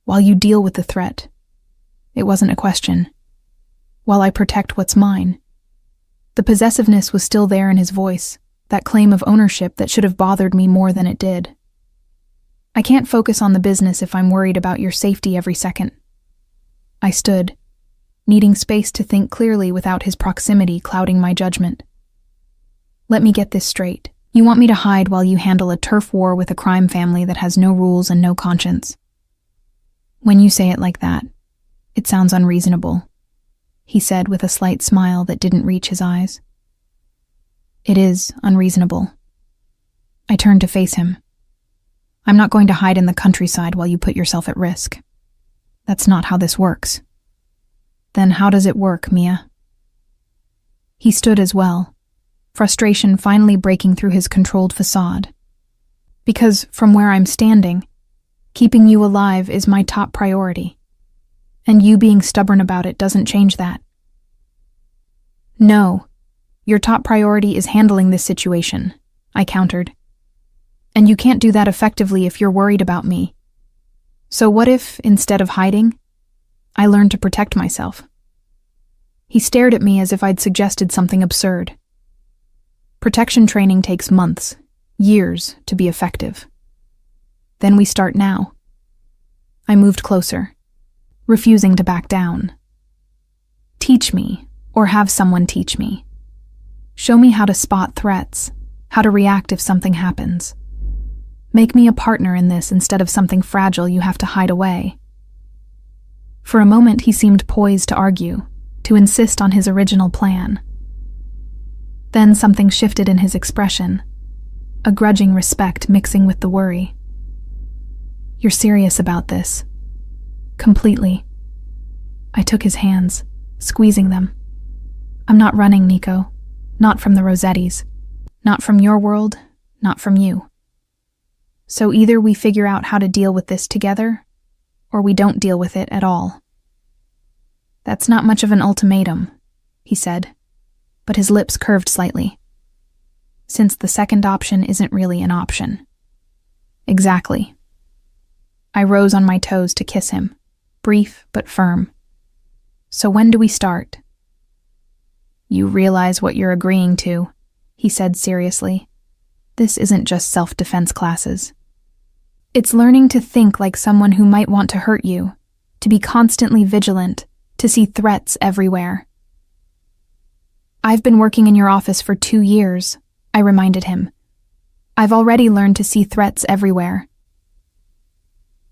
While you deal with the threat." It wasn't a question. "While I protect what's mine." The possessiveness was still there in his voice, that claim of ownership that should have bothered me more than it did. "I can't focus on the business if I'm worried about your safety every second." I stood, needing space to think clearly without his proximity clouding my judgment. "Let me get this straight. You want me to hide while you handle a turf war with a crime family that has no rules and no conscience?" "When you say it like that, it sounds unreasonable," he said with a slight smile that didn't reach his eyes. "It is unreasonable." I turned to face him. "I'm not going to hide in the countryside while you put yourself at risk. That's not how this works." "Then how does it work, Mia?" He stood as well, frustration finally breaking through his controlled facade. "Because from where I'm standing, keeping you alive is my top priority. And you being stubborn about it doesn't change that." "No, your top priority is handling this situation," I countered. "And you can't do that effectively if you're worried about me. So what if, instead of hiding, I learned to protect myself?" He stared at me as if I'd suggested something absurd. "Protection training takes months, years, to be effective. Then we start now." I moved closer, refusing to back down. "Teach me, or have someone teach me. Show me how to spot threats, how to react if something happens. Make me a partner in this instead of something fragile you have to hide away." For a moment he seemed poised to argue, to insist on his original plan. Then something shifted in his expression, a grudging respect mixing with the worry. "You're serious about this?" "Completely." I took his hands, squeezing them. "I'm not running, Nico. Not from the Rossettis. Not from your world, not from you. So either we figure out how to deal with this together, or we don't deal with it at all. That's not much of an ultimatum, he said, but his lips curved slightly. Since the second option isn't really an option. Exactly. I rose on my toes to kiss him, brief but firm. So when do we start? You realize what you're agreeing to, he said seriously. This isn't just self-defense classes. It's learning to think like someone who might want to hurt you, to be constantly vigilant, to see threats everywhere. I've been working in your office for 2 years, I reminded him. I've already learned to see threats everywhere.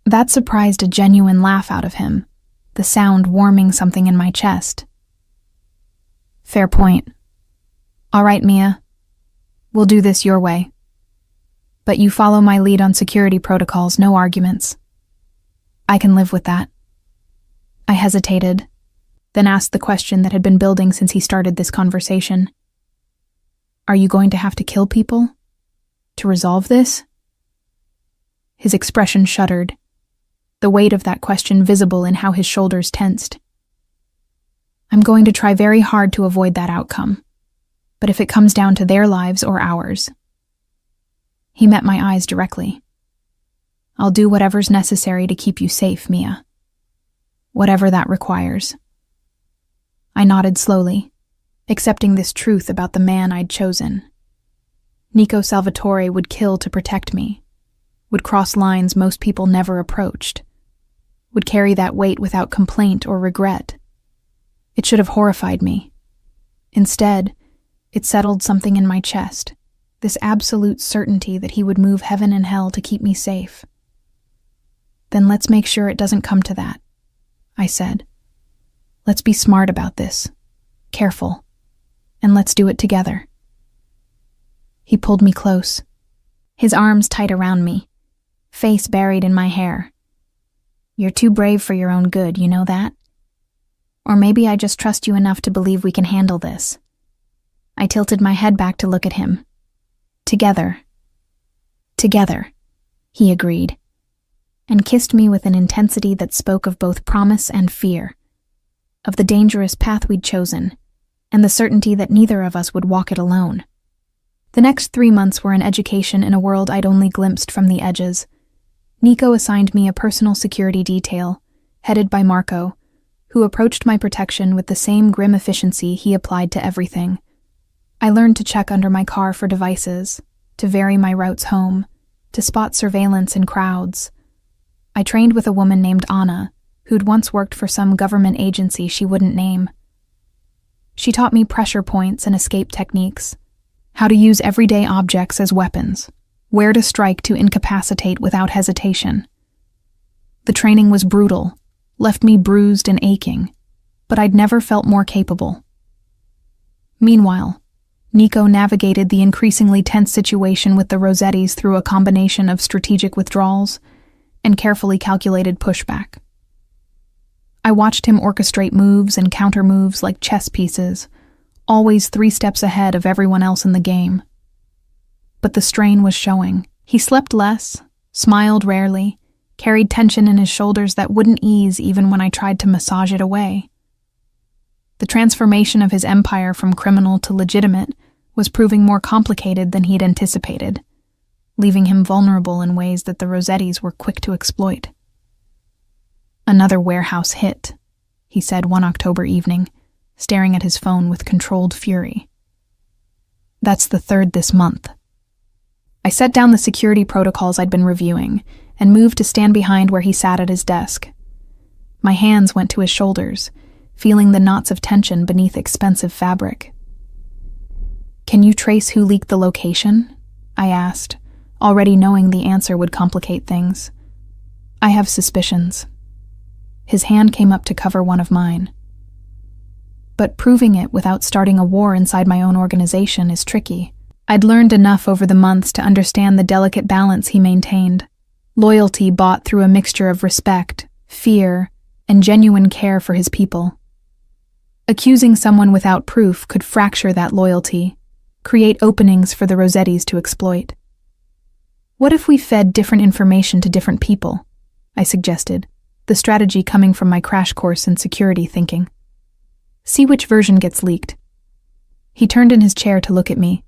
That surprised a genuine laugh out of him, the sound warming something in my chest. Fair point. All right, Mia. We'll do this your way. But you follow my lead on security protocols, no arguments. I can live with that. I hesitated, then asked the question that had been building since he started this conversation. Are you going to have to kill people? To resolve this? His expression shuddered, the weight of that question visible in how his shoulders tensed. I'm going to try very hard to avoid that outcome, but if it comes down to their lives or ours. He met my eyes directly. I'll do whatever's necessary to keep you safe, Mia. Whatever that requires. I nodded slowly, accepting this truth about the man I'd chosen. Nico Salvatore would kill to protect me, would cross lines most people never approached, would carry that weight without complaint or regret. It should have horrified me. Instead, it settled something in my chest, this absolute certainty that he would move heaven and hell to keep me safe. Then let's make sure it doesn't come to that, I said. Let's be smart about this, careful, and let's do it together. He pulled me close, his arms tight around me, face buried in my hair. You're too brave for your own good, you know that? Or maybe I just trust you enough to believe we can handle this. I tilted my head back to look at him. Together. Together, he agreed, and kissed me with an intensity that spoke of both promise and fear, of the dangerous path we'd chosen, and the certainty that neither of us would walk it alone. The next 3 months were an education in a world I'd only glimpsed from the edges. Nico assigned me a personal security detail, headed by Marco, who approached my protection with the same grim efficiency he applied to everything. I learned to check under my car for devices, to vary my routes home, to spot surveillance in crowds. I trained with a woman named Anna, who'd once worked for some government agency she wouldn't name. She taught me pressure points and escape techniques, how to use everyday objects as weapons, where to strike to incapacitate without hesitation. The training was brutal, left me bruised and aching, but I'd never felt more capable. Meanwhile, Nico navigated the increasingly tense situation with the Rossettis through a combination of strategic withdrawals and carefully calculated pushback. I watched him orchestrate moves and counter-moves like chess pieces, always 3 steps ahead of everyone else in the game. But the strain was showing. He slept less, smiled rarely, carried tension in his shoulders that wouldn't ease even when I tried to massage it away. The transformation of his empire from criminal to legitimate was proving more complicated than he'd anticipated, leaving him vulnerable in ways that the Rossettis were quick to exploit. Another warehouse hit, he said one October evening, staring at his phone with controlled fury. That's the 3rd this month. I set down the security protocols I'd been reviewing and moved to stand behind where he sat at his desk. My hands went to his shoulders, feeling the knots of tension beneath expensive fabric. Can you trace who leaked the location? I asked, already knowing the answer would complicate things. I have suspicions. His hand came up to cover one of mine. But proving it without starting a war inside my own organization is tricky. I'd learned enough over the months to understand the delicate balance he maintained. Loyalty bought through a mixture of respect, fear, and genuine care for his people. Accusing someone without proof could fracture that loyalty, create openings for the Rossettis to exploit. What if we fed different information to different people? I suggested. the strategy coming from my crash course in security thinking. See which version gets leaked. He turned in his chair to look at me,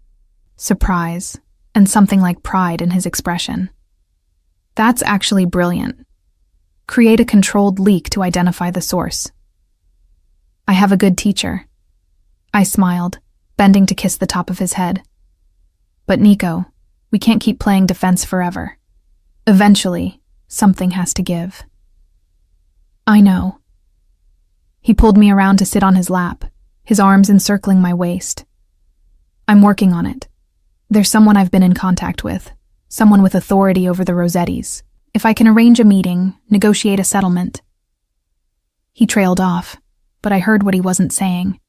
surprise, and something like pride in his expression. That's actually brilliant. Create a controlled leak to identify the source. I have a good teacher. I smiled, bending to kiss the top of his head. But Nico, we can't keep playing defense forever. Eventually, something has to give. I know. He pulled me around to sit on his lap, his arms encircling my waist. I'm working on it. There's someone I've been in contact with, someone with authority over the Rossettis. If I can arrange a meeting, negotiate a settlement. He trailed off, but I heard what he wasn't saying.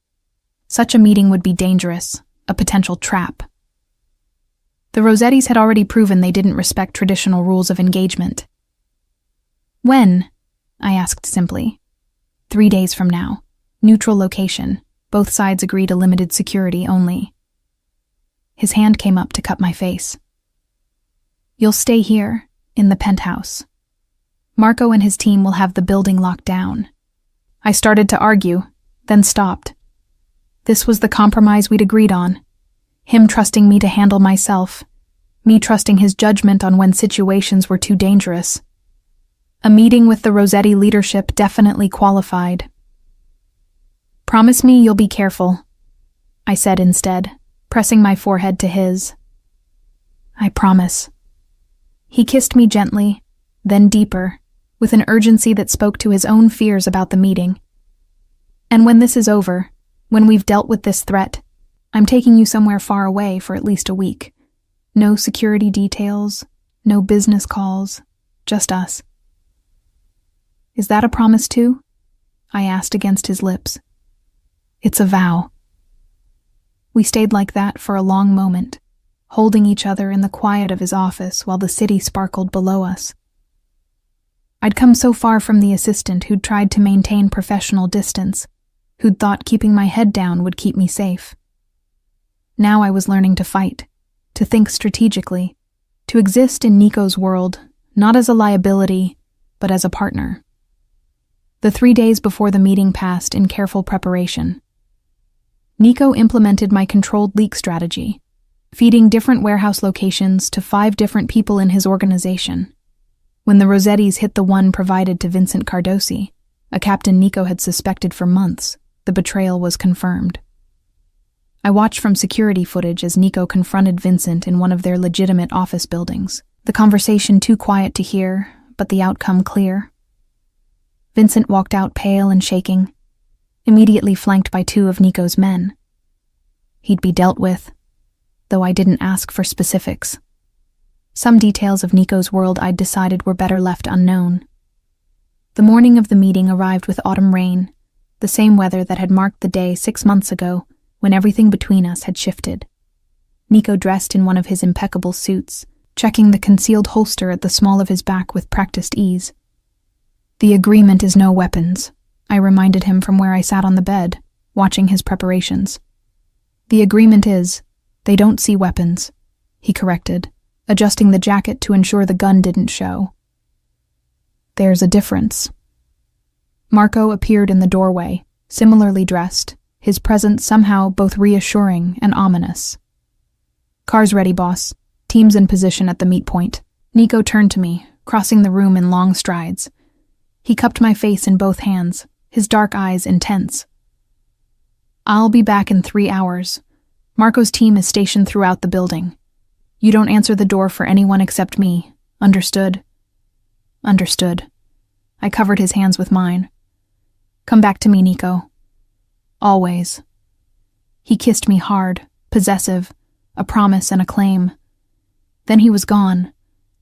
Such a meeting would be dangerous, a potential trap. The Rossettis had already proven they didn't respect traditional rules of engagement. When? I asked simply. 3 days from now. Neutral location. Both sides agree to limited security only. His hand came up to cup my face. You'll stay here, in the penthouse. Marco and his team will have the building locked down. I started to argue, then stopped. This was the compromise we'd agreed on. Him trusting me to handle myself, me trusting his judgment on when situations were too dangerous. A meeting with the Rossetti leadership definitely qualified. Promise me you'll be careful, I said instead, pressing my forehead to his. I promise. He kissed me gently, then deeper, with an urgency that spoke to his own fears about the meeting. And when this is over, when we've dealt with this threat, I'm taking you somewhere far away for at least a week. No security details, no business calls, just us. Is that a promise too? I asked against his lips. It's a vow. We stayed like that for a long moment, holding each other in the quiet of his office while the city sparkled below us. I'd come so far from the assistant who'd tried to maintain professional distance, who'd thought keeping my head down would keep me safe. Now I was learning to fight, to think strategically, to exist in Nico's world, not as a liability, but as a partner. The 3 days before the meeting passed in careful preparation. Nico implemented my controlled leak strategy, feeding different warehouse locations to 5 different people in his organization. When the Rossettis hit the one provided to Vincent Cardosi, a captain Nico had suspected for months, the betrayal was confirmed. I watched from security footage as Nico confronted Vincent in one of their legitimate office buildings, the conversation too quiet to hear, but the outcome clear. Vincent walked out pale and shaking, immediately flanked by 2 of Nico's men. He'd be dealt with, though I didn't ask for specifics. Some details of Nico's world I'd decided were better left unknown. The morning of the meeting arrived with autumn rain, the same weather that had marked the day 6 months ago when everything between us had shifted. Nico dressed in one of his impeccable suits, checking the concealed holster at the small of his back with practiced ease. The agreement is no weapons, I reminded him from where I sat on the bed, watching his preparations. The agreement is, they don't see weapons, he corrected, adjusting the jacket to ensure the gun didn't show. There's a difference. Marco appeared in the doorway, similarly dressed, his presence somehow both reassuring and ominous. Car's ready, boss. Team's in position at the meet point. Nico turned to me, crossing the room in long strides. He cupped my face in both hands, his dark eyes intense. I'll be back in 3 hours. Marco's team is stationed throughout the building. You don't answer the door for anyone except me. Understood? Understood. I covered his hands with mine. Come back to me, Nico. Always. He kissed me hard, possessive, a promise and a claim. Then he was gone,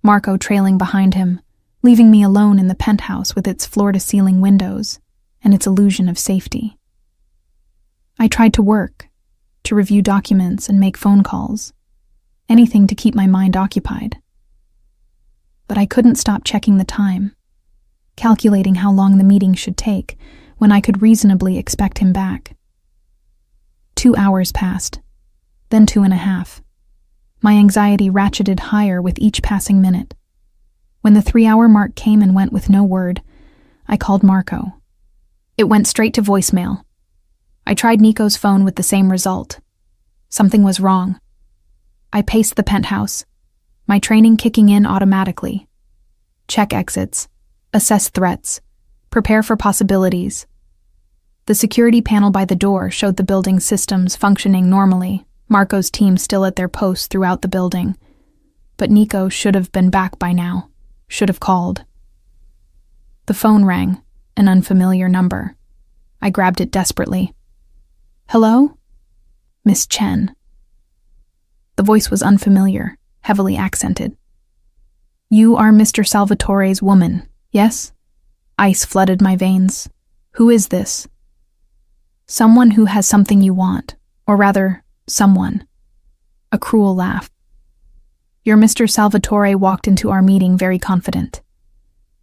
Marco trailing behind him, leaving me alone in the penthouse with its floor-to-ceiling windows and its illusion of safety. I tried to work, to review documents and make phone calls, anything to keep my mind occupied. But I couldn't stop checking the time, calculating how long the meeting should take when I could reasonably expect him back. 2 hours passed, then 2.5. My anxiety ratcheted higher with each passing minute. When the 3-hour mark came and went with no word, I called Marco. It went straight to voicemail. I tried Nico's phone with the same result. Something was wrong. I paced the penthouse, my training kicking in automatically. Check exits, assess threats, prepare for possibilities. The security panel by the door showed the building's systems functioning normally, Marco's team still at their posts throughout the building. But Nico should have been back by now, should have called. The phone rang, an unfamiliar number. I grabbed it desperately. Hello? Miss Chen. The voice was unfamiliar, heavily accented. You are Mr. Salvatore's woman, yes? Ice flooded my veins. Who is this? Someone who has something you want, or rather, someone. A cruel laugh. Your Mr. Salvatore walked into our meeting very confident.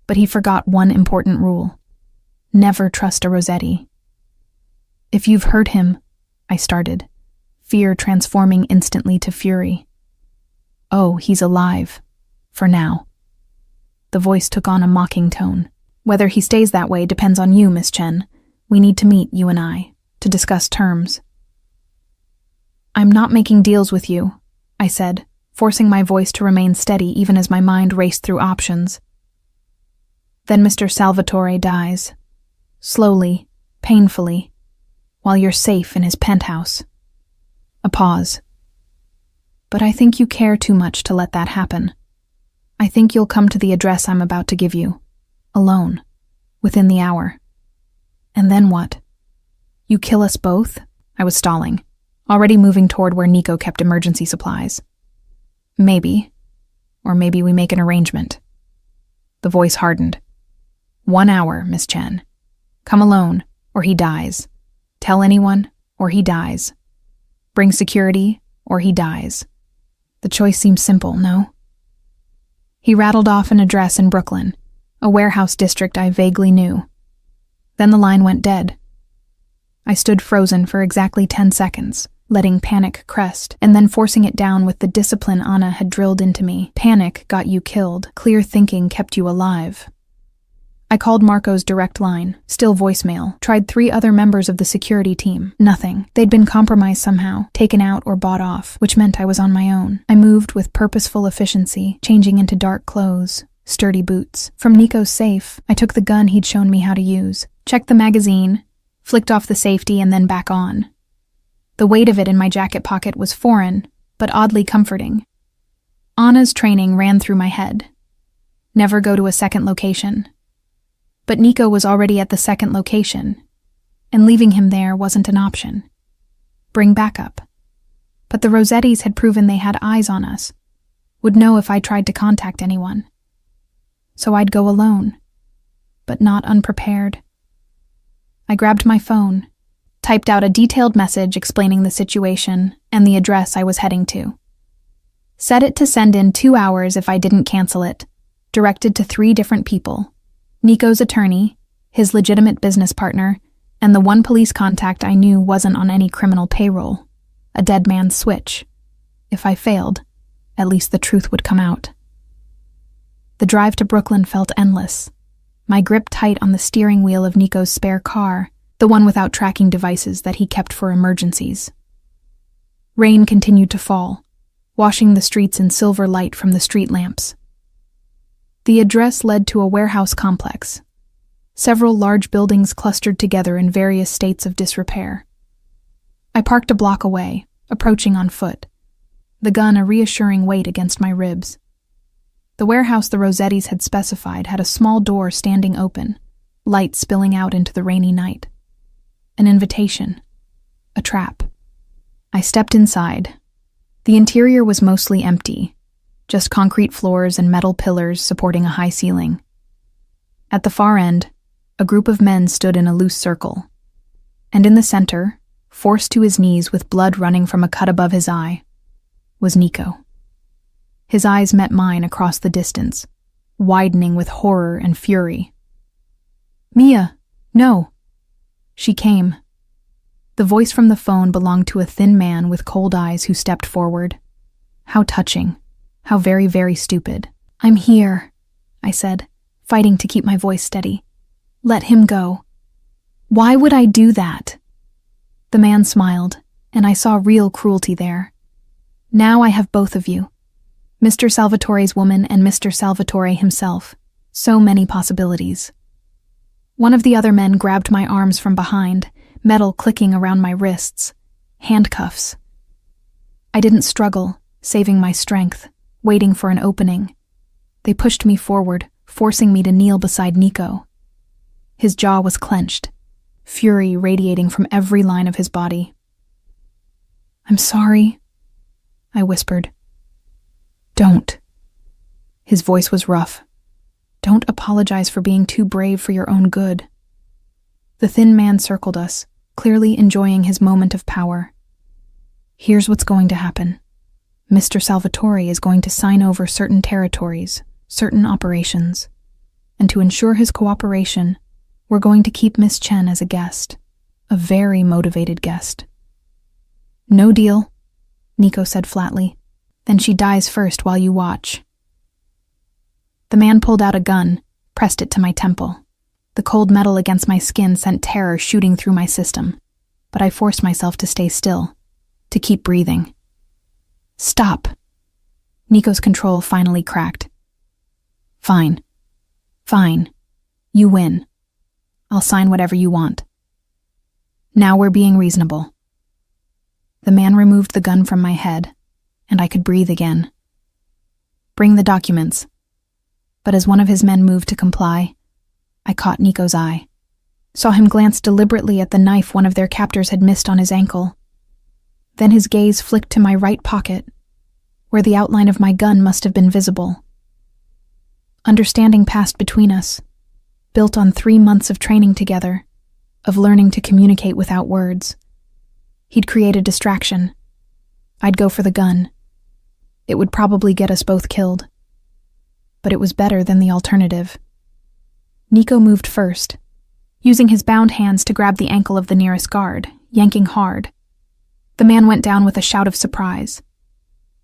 But he forgot one important rule. Never trust a Rossetti. If you've heard him, I started, fear transforming instantly to fury. Oh, he's alive. For now. The voice took on a mocking tone. Whether he stays that way depends on you, Miss Chen. We need to meet, you and I, to discuss terms. I'm not making deals with you, I said, forcing my voice to remain steady even as my mind raced through options. Then Mr. Salvatore dies. Slowly, painfully, while you're safe in his penthouse. A pause. But I think you care too much to let that happen. I think you'll come to the address I'm about to give you. Alone. Within the hour. And then what? You kill us both? I was stalling, already moving toward where Nico kept emergency supplies. Maybe. Or maybe we make an arrangement. The voice hardened. 1 hour, Miss Chen. Come alone, or he dies. Tell anyone, or he dies. Bring security, or he dies. The choice seems simple, no? He rattled off an address in Brooklyn, a warehouse district I vaguely knew. Then the line went dead. I stood frozen for exactly 10 seconds, letting panic crest, and then forcing it down with the discipline Anna had drilled into me. Panic got you killed. Clear thinking kept you alive. I called Marco's direct line, still voicemail, tried 3 other members of the security team. Nothing. They'd been compromised somehow, taken out or bought off, which meant I was on my own. I moved with purposeful efficiency, changing into dark clothes, sturdy boots. From Nico's safe, I took the gun he'd shown me how to use, checked the magazine, flicked off the safety, and then back on. The weight of it in my jacket pocket was foreign, but oddly comforting. Anna's training ran through my head. Never go to a second location. But Nico was already at the second location, and leaving him there wasn't an option. Bring backup. But the Rossettis had proven they had eyes on us, would know if I tried to contact anyone. So I'd go alone, but not unprepared. I grabbed my phone, typed out a detailed message explaining the situation and the address I was heading to. Set it to send in 2 hours if I didn't cancel it, directed to 3 different people. Nico's attorney, his legitimate business partner, and the one police contact I knew wasn't on any criminal payroll. A dead man's switch. If I failed, at least the truth would come out. The drive to Brooklyn felt endless. My grip tight on the steering wheel of Nico's spare car, the one without tracking devices that he kept for emergencies. Rain continued to fall, washing the streets in silver light from the street lamps. The address led to a warehouse complex. Several large buildings clustered together in various states of disrepair. I parked a block away, approaching on foot, the gun a reassuring weight against my ribs. The warehouse the Rossettis had specified had a small door standing open, light spilling out into the rainy night. An invitation. A trap. I stepped inside. The interior was mostly empty. Just concrete floors and metal pillars supporting a high ceiling. At the far end, a group of men stood in a loose circle. And in the center, forced to his knees with blood running from a cut above his eye, was Nico. His eyes met mine across the distance, widening with horror and fury. Mia, no. She came. The voice from the phone belonged to a thin man with cold eyes who stepped forward. How touching. How very, very stupid. I'm here, I said, fighting to keep my voice steady. Let him go. Why would I do that? The man smiled, and I saw real cruelty there. Now I have both of you. Mr. Salvatore's woman and Mr. Salvatore himself. So many possibilities. One of the other men grabbed my arms from behind, metal clicking around my wrists. Handcuffs. I didn't struggle, saving my strength, waiting for an opening. They pushed me forward, forcing me to kneel beside Nico. His jaw was clenched, fury radiating from every line of his body. "I'm sorry," I whispered. "Don't." His voice was rough. "Don't apologize for being too brave for your own good." The thin man circled us, clearly enjoying his moment of power. "Here's what's going to happen. Mr. Salvatore is going to sign over certain territories, certain operations. And to ensure his cooperation, we're going to keep Miss Chen as a guest. A very motivated guest." "No deal," Nico said flatly. "Then she dies first while you watch." The man pulled out a gun, pressed it to my temple. The cold metal against my skin sent terror shooting through my system, but I forced myself to stay still, to keep breathing. "Stop." Nico's control finally cracked. Fine. You win. I'll sign whatever you want." Now we're being reasonable. The man removed the gun from my head, and I could breathe again. "Bring the documents." But as one of his men moved to comply, I caught Nico's eye. Saw him glance deliberately at the knife one of their captors had missed on his ankle. Then his gaze flicked to my right pocket, where the outline of my gun must have been visible. Understanding passed between us, built on 3 months of training together, of learning to communicate without words. He'd create a distraction. I'd go for the gun. It would probably get us both killed. But it was better than the alternative. Nico moved first, using his bound hands to grab the ankle of the nearest guard, yanking hard. The man went down with a shout of surprise.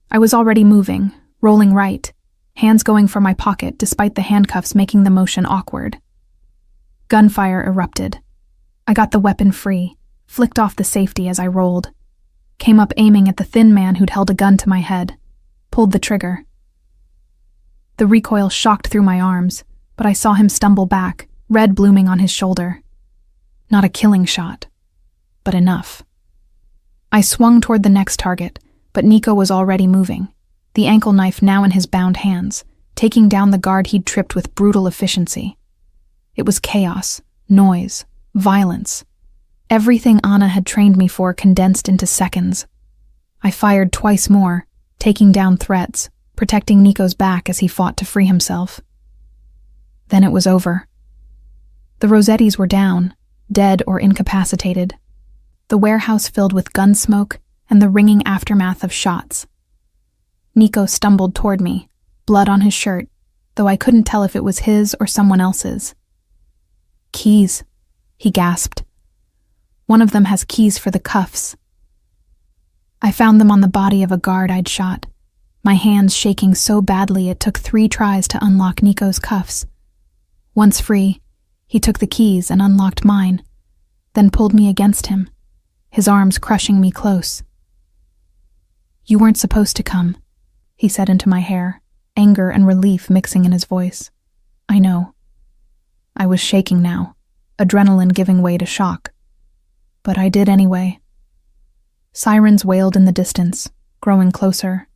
I was already moving, rolling right, hands going for my pocket despite the handcuffs making the motion awkward. Gunfire erupted. I got the weapon free, flicked off the safety as I rolled, came up aiming at the thin man who'd held a gun to my head, pulled the trigger. The recoil shocked through my arms, but I saw him stumble back, red blooming on his shoulder. Not a killing shot, but enough. I swung toward the next target, but Nico was already moving, the ankle knife now in his bound hands, taking down the guard he'd tripped with brutal efficiency. It was chaos, noise, violence. Everything Anna had trained me for condensed into seconds. I fired twice more, taking down threats, protecting Nico's back as he fought to free himself. Then it was over. The Rossettis were down, dead or incapacitated. The warehouse filled with gun smoke and the ringing aftermath of shots. Nico stumbled toward me, blood on his shirt, though I couldn't tell if it was his or someone else's. "Keys," he gasped. "One of them has keys for the cuffs." I found them on the body of a guard I'd shot, my hands shaking so badly it took 3 tries to unlock Nico's cuffs. Once free, he took the keys and unlocked mine, then pulled me against him, his arms crushing me close. "You weren't supposed to come," he said into my hair, anger and relief mixing in his voice. "I know." I was shaking now, adrenaline giving way to shock. But I did anyway. Sirens wailed in the distance, growing closer.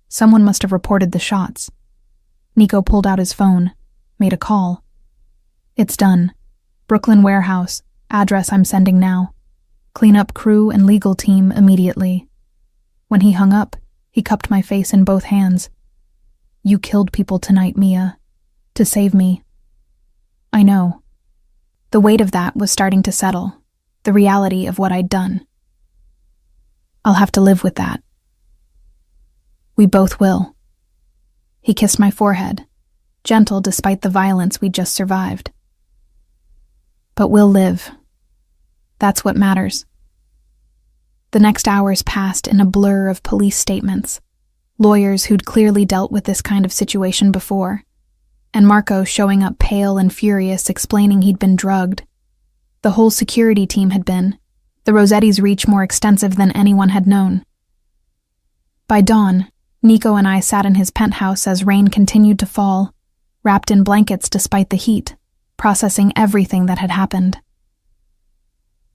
Someone must have reported the shots. Nico pulled out his phone, made a call. "It's done. Brooklyn warehouse, address I'm sending now. Cleanup crew and legal team immediately." When he hung up, he cupped my face in both hands. "You killed people tonight, Mia. To save me." I know. The weight of that was starting to settle, the reality of what I'd done. I'll have to live with that. We both will. He kissed my forehead, gentle despite the violence we'd just survived. But we'll live. That's what matters. The next hours passed in a blur of police statements, lawyers who'd clearly dealt with this kind of situation before, and Marco showing up pale and furious, explaining he'd been drugged. The whole security team had been. The Rossetti's reach more extensive than anyone had known. By dawn, Nico and I sat in his penthouse as rain continued to fall, wrapped in blankets despite the heat, processing everything that had happened.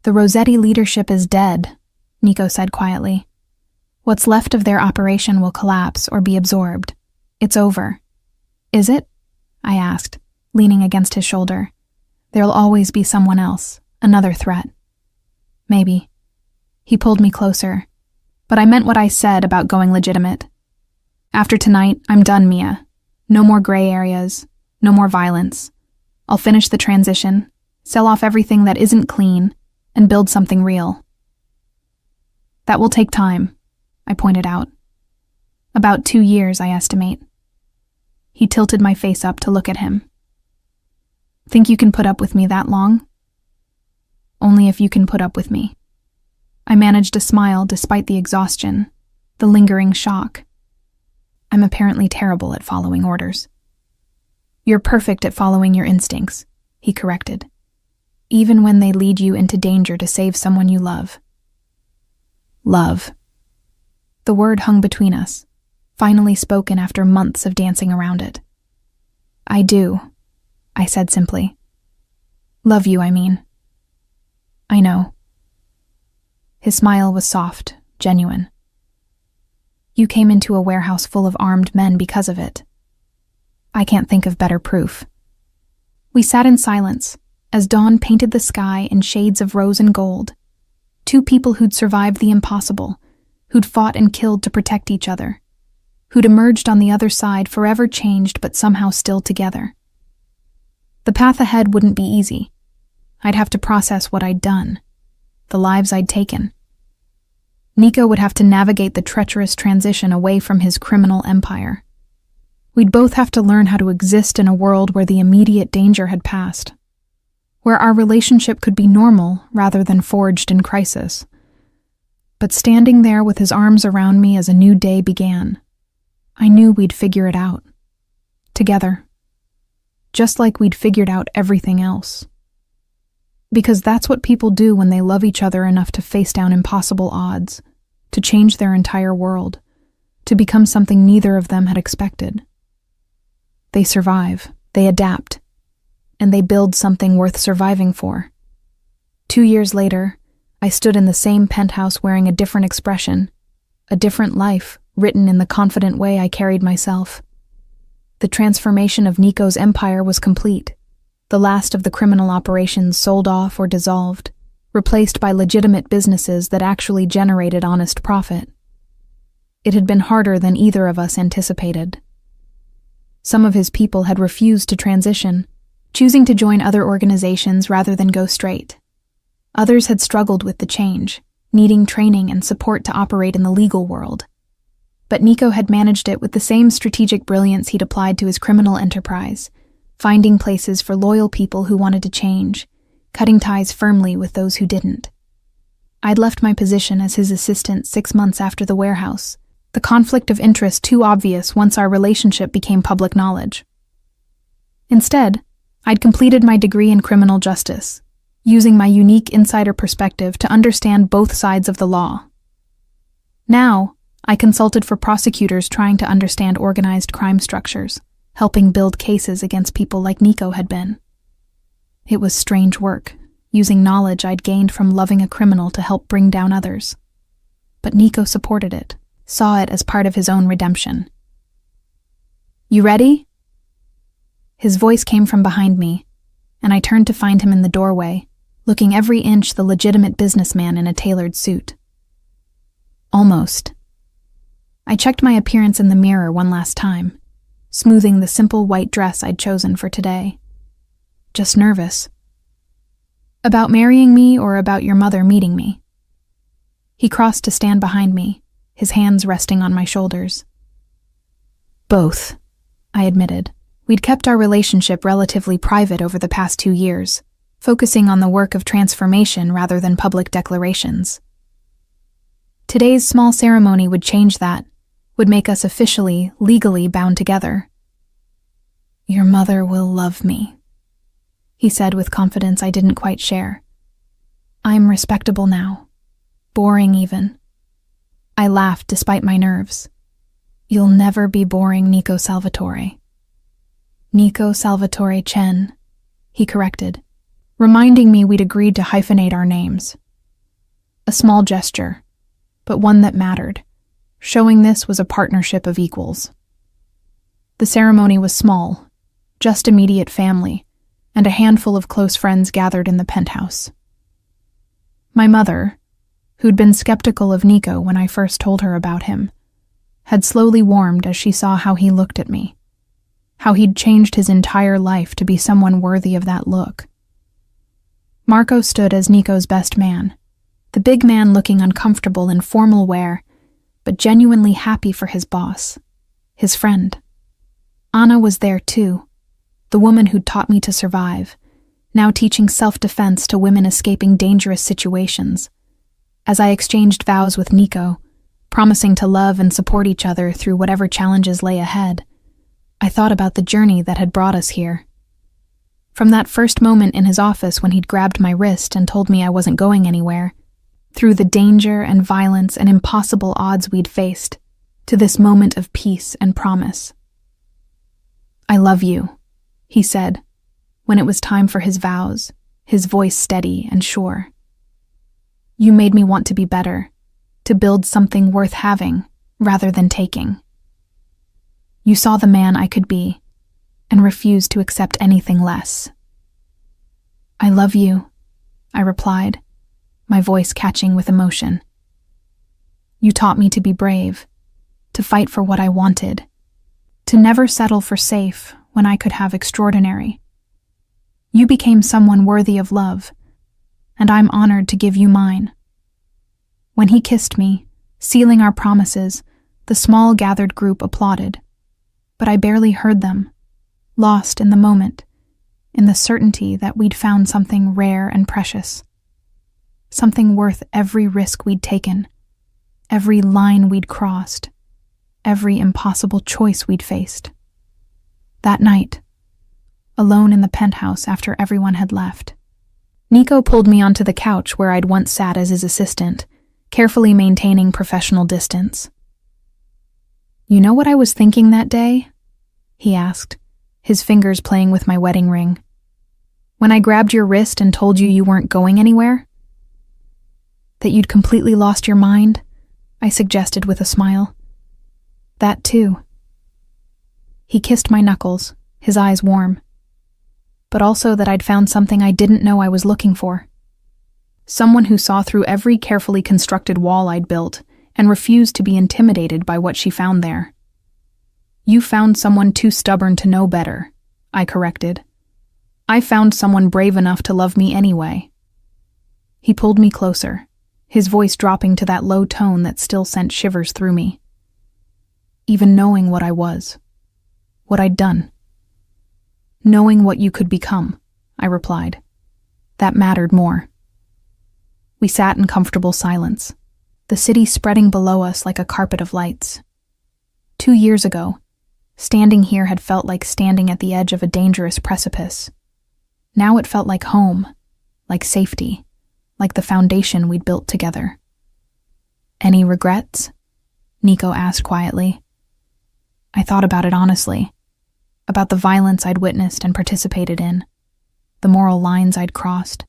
"The Rossetti leadership is dead," Nico said quietly. "What's left of their operation will collapse or be absorbed. It's over." "Is it?" I asked, leaning against his shoulder. "There'll always be someone else, another threat." "Maybe." He pulled me closer, but I meant what I said about going legitimate. "After tonight, I'm done, Mia. No more gray areas, no more violence. I'll finish the transition, sell off everything that isn't clean, and build something real." "That will take time," I pointed out. "About 2 years, I estimate." He tilted my face up to look at him. "Think you can put up with me that long?" "Only if you can put up with me." I managed a smile despite the exhaustion, the lingering shock. "I'm apparently terrible at following orders." "You're perfect at following your instincts," he corrected. "Even when they lead you into danger to save someone you love." Love. The word hung between us, finally spoken after months of dancing around it. "I do," I said simply. "Love you, I mean." "I know." His smile was soft, genuine. "You came into a warehouse full of armed men because of it. I can't think of better proof." We sat in silence as dawn painted the sky in shades of rose and gold. Two people who'd survived the impossible, who'd fought and killed to protect each other, who'd emerged on the other side forever changed but somehow still together. The path ahead wouldn't be easy. I'd have to process what I'd done, the lives I'd taken. Nico would have to navigate the treacherous transition away from his criminal empire. We'd both have to learn how to exist in a world where the immediate danger had passed, where our relationship could be normal rather than forged in crisis. But standing there with his arms around me as a new day began, I knew we'd figure it out. Together. Just like we'd figured out everything else. Because that's what people do when they love each other enough to face down impossible odds, to change their entire world, to become something neither of them had expected. They survive, they adapt, and they build something worth surviving for. 2 years later, I stood in the same penthouse wearing a different expression, a different life written in the confident way I carried myself. The transformation of Nico's empire was complete. The last of the criminal operations sold off or dissolved, replaced by legitimate businesses that actually generated honest profit. It had been harder than either of us anticipated. Some of his people had refused to transition, choosing to join other organizations rather than go straight. Others had struggled with the change, needing training and support to operate in the legal world. But Nico had managed it with the same strategic brilliance he'd applied to his criminal enterprise, finding places for loyal people who wanted to change, cutting ties firmly with those who didn't. I'd left my position as his assistant 6 months after the warehouse, the conflict of interest too obvious once our relationship became public knowledge. Instead, I'd completed my degree in criminal justice, using my unique insider perspective to understand both sides of the law. Now, I consulted for prosecutors trying to understand organized crime structures, helping build cases against people like Nico had been. It was strange work, using knowledge I'd gained from loving a criminal to help bring down others. But Nico supported it, saw it as part of his own redemption. "You ready?" His voice came from behind me, and I turned to find him in the doorway, looking every inch the legitimate businessman in a tailored suit. Almost. I checked my appearance in the mirror one last time, smoothing the simple white dress I'd chosen for today. Just nervous. "About marrying me or about your mother meeting me?" He crossed to stand behind me, his hands resting on my shoulders. "Both," I admitted. We'd kept our relationship relatively private over the past 2 years, focusing on the work of transformation rather than public declarations. Today's small ceremony would change that, would make us officially, legally bound together. "Your mother will love me," he said with confidence I didn't quite share. "I'm respectable now. Boring even." I laughed despite my nerves. "You'll never be boring, Nico Salvatore." "Nico Salvatore Chen," he corrected, reminding me we'd agreed to hyphenate our names. A small gesture, but one that mattered, showing this was a partnership of equals. The ceremony was small, just immediate family, and a handful of close friends gathered in the penthouse. My mother, who'd been skeptical of Nico when I first told her about him, had slowly warmed as she saw how he looked at me, how he'd changed his entire life to be someone worthy of that look. Marco stood as Nico's best man, the big man looking uncomfortable in formal wear, but genuinely happy for his boss, his friend. Anna was there too, the woman who'd taught me to survive, now teaching self-defense to women escaping dangerous situations. As I exchanged vows with Nico, promising to love and support each other through whatever challenges lay ahead, I thought about the journey that had brought us here. From that first moment in his office when he'd grabbed my wrist and told me I wasn't going anywhere, through the danger and violence and impossible odds we'd faced, to this moment of peace and promise. "I love you," he said, when it was time for his vows, his voice steady and sure. "You made me want to be better, to build something worth having rather than taking. You saw the man I could be and refused to accept anything less." "I love you," I replied, my voice catching with emotion. "You taught me to be brave, to fight for what I wanted, to never settle for safe when I could have extraordinary. You became someone worthy of love, and I'm honored to give you mine." When he kissed me, sealing our promises, the small gathered group applauded, but I barely heard them, lost in the moment, in the certainty that we'd found something rare and precious, something worth every risk we'd taken, every line we'd crossed, every impossible choice we'd faced. That night, alone in the penthouse after everyone had left, Nico pulled me onto the couch where I'd once sat as his assistant, carefully maintaining professional distance. "You know what I was thinking that day?" he asked, his fingers playing with my wedding ring. "When I grabbed your wrist and told you you weren't going anywhere?" "That you'd completely lost your mind?" I suggested with a smile. "That too." He kissed my knuckles, his eyes warm. "But also that I'd found something I didn't know I was looking for. Someone who saw through every carefully constructed wall I'd built and refused to be intimidated by what she found there." "You found someone too stubborn to know better," I corrected. "I found someone brave enough to love me anyway." He pulled me closer, his voice dropping to that low tone that still sent shivers through me. "Even knowing what I was, what I'd done. Knowing what you could become," I replied. "That mattered more." We sat in comfortable silence, the city spreading below us like a carpet of lights. 2 years ago, standing here had felt like standing at the edge of a dangerous precipice. Now it felt like home, like safety, like the foundation we'd built together. "Any regrets?" Nico asked quietly. I thought about it honestly, about the violence I'd witnessed and participated in, the moral lines I'd crossed,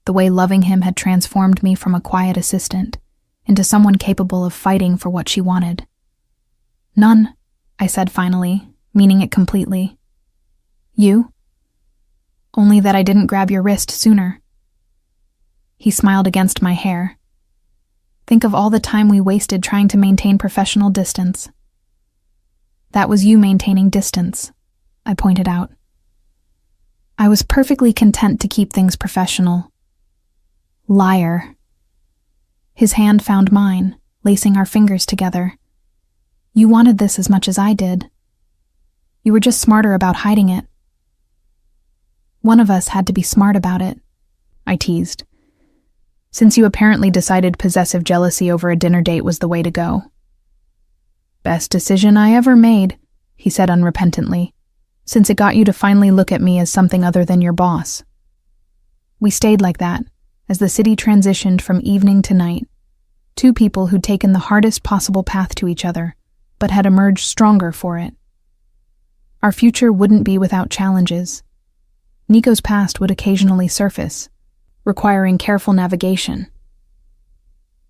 the way loving him had transformed me from a quiet assistant into someone capable of fighting for what she wanted. "None," I said finally, meaning it completely. "You?" "Only that I didn't grab your wrist sooner." He smiled against my hair. "Think of all the time we wasted trying to maintain professional distance." "That was you maintaining distance," I pointed out. "I was perfectly content to keep things professional." "Liar." His hand found mine, lacing our fingers together. "You wanted this as much as I did. You were just smarter about hiding it." "One of us had to be smart about it," I teased. "Since you apparently decided possessive jealousy over a dinner date was the way to go." "Best decision I ever made," he said unrepentantly. since it got you to finally look at me as something other than your boss. We stayed like that, as the city transitioned from evening to night. Two people who'd taken the hardest possible path to each other, but had emerged stronger for it. Our future wouldn't be without challenges. Nico's past would occasionally surface, requiring careful navigation.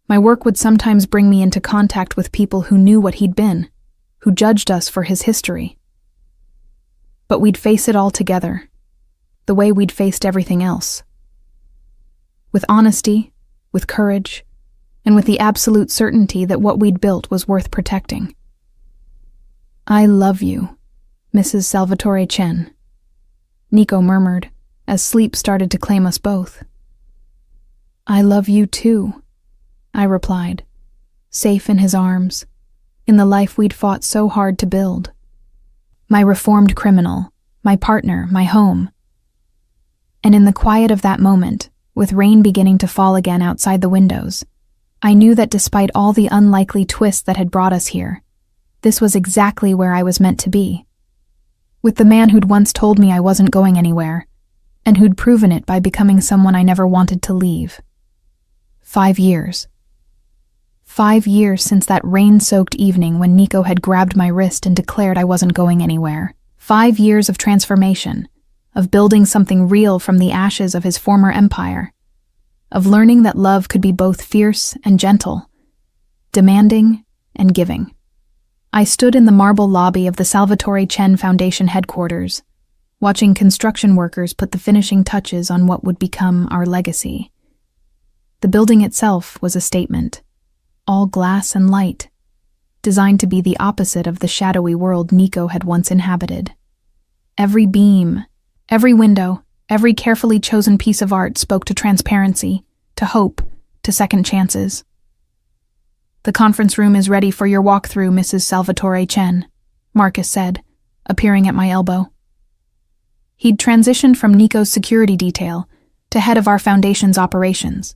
My work would sometimes bring me into contact with people who knew what he'd been, who judged us for his history. But we'd face it all together, the way we'd faced everything else. With honesty, with courage, and with the absolute certainty that what we'd built was worth protecting. "I love you, Mrs. Salvatore Chen," Nico murmured, as sleep started to claim us both. "I love you too," I replied, safe in his arms, in the life we'd fought so hard to build. My reformed criminal, my partner, my home. And in the quiet of that moment, with rain beginning to fall again outside the windows, I knew that despite all the unlikely twists that had brought us here, this was exactly where I was meant to be. With the man who'd once told me I wasn't going anywhere, and who'd proven it by becoming someone I never wanted to leave. 5 years. 5 years since that rain-soaked evening when Nico had grabbed my wrist and declared I wasn't going anywhere. 5 years of transformation, of building something real from the ashes of his former empire, of learning that love could be both fierce and gentle, demanding and giving. I stood in the marble lobby of the Salvatore Chen Foundation headquarters, watching construction workers put the finishing touches on what would become our legacy. The building itself was a statement, all glass and light, designed to be the opposite of the shadowy world Nico had once inhabited. Every beam, every window, every carefully chosen piece of art spoke to transparency, to hope, to second chances. "The conference room is ready for your walkthrough, Mrs. Salvatore Chen," Marcus said, appearing at my elbow. He'd transitioned from Nico's security detail to head of our foundation's operations,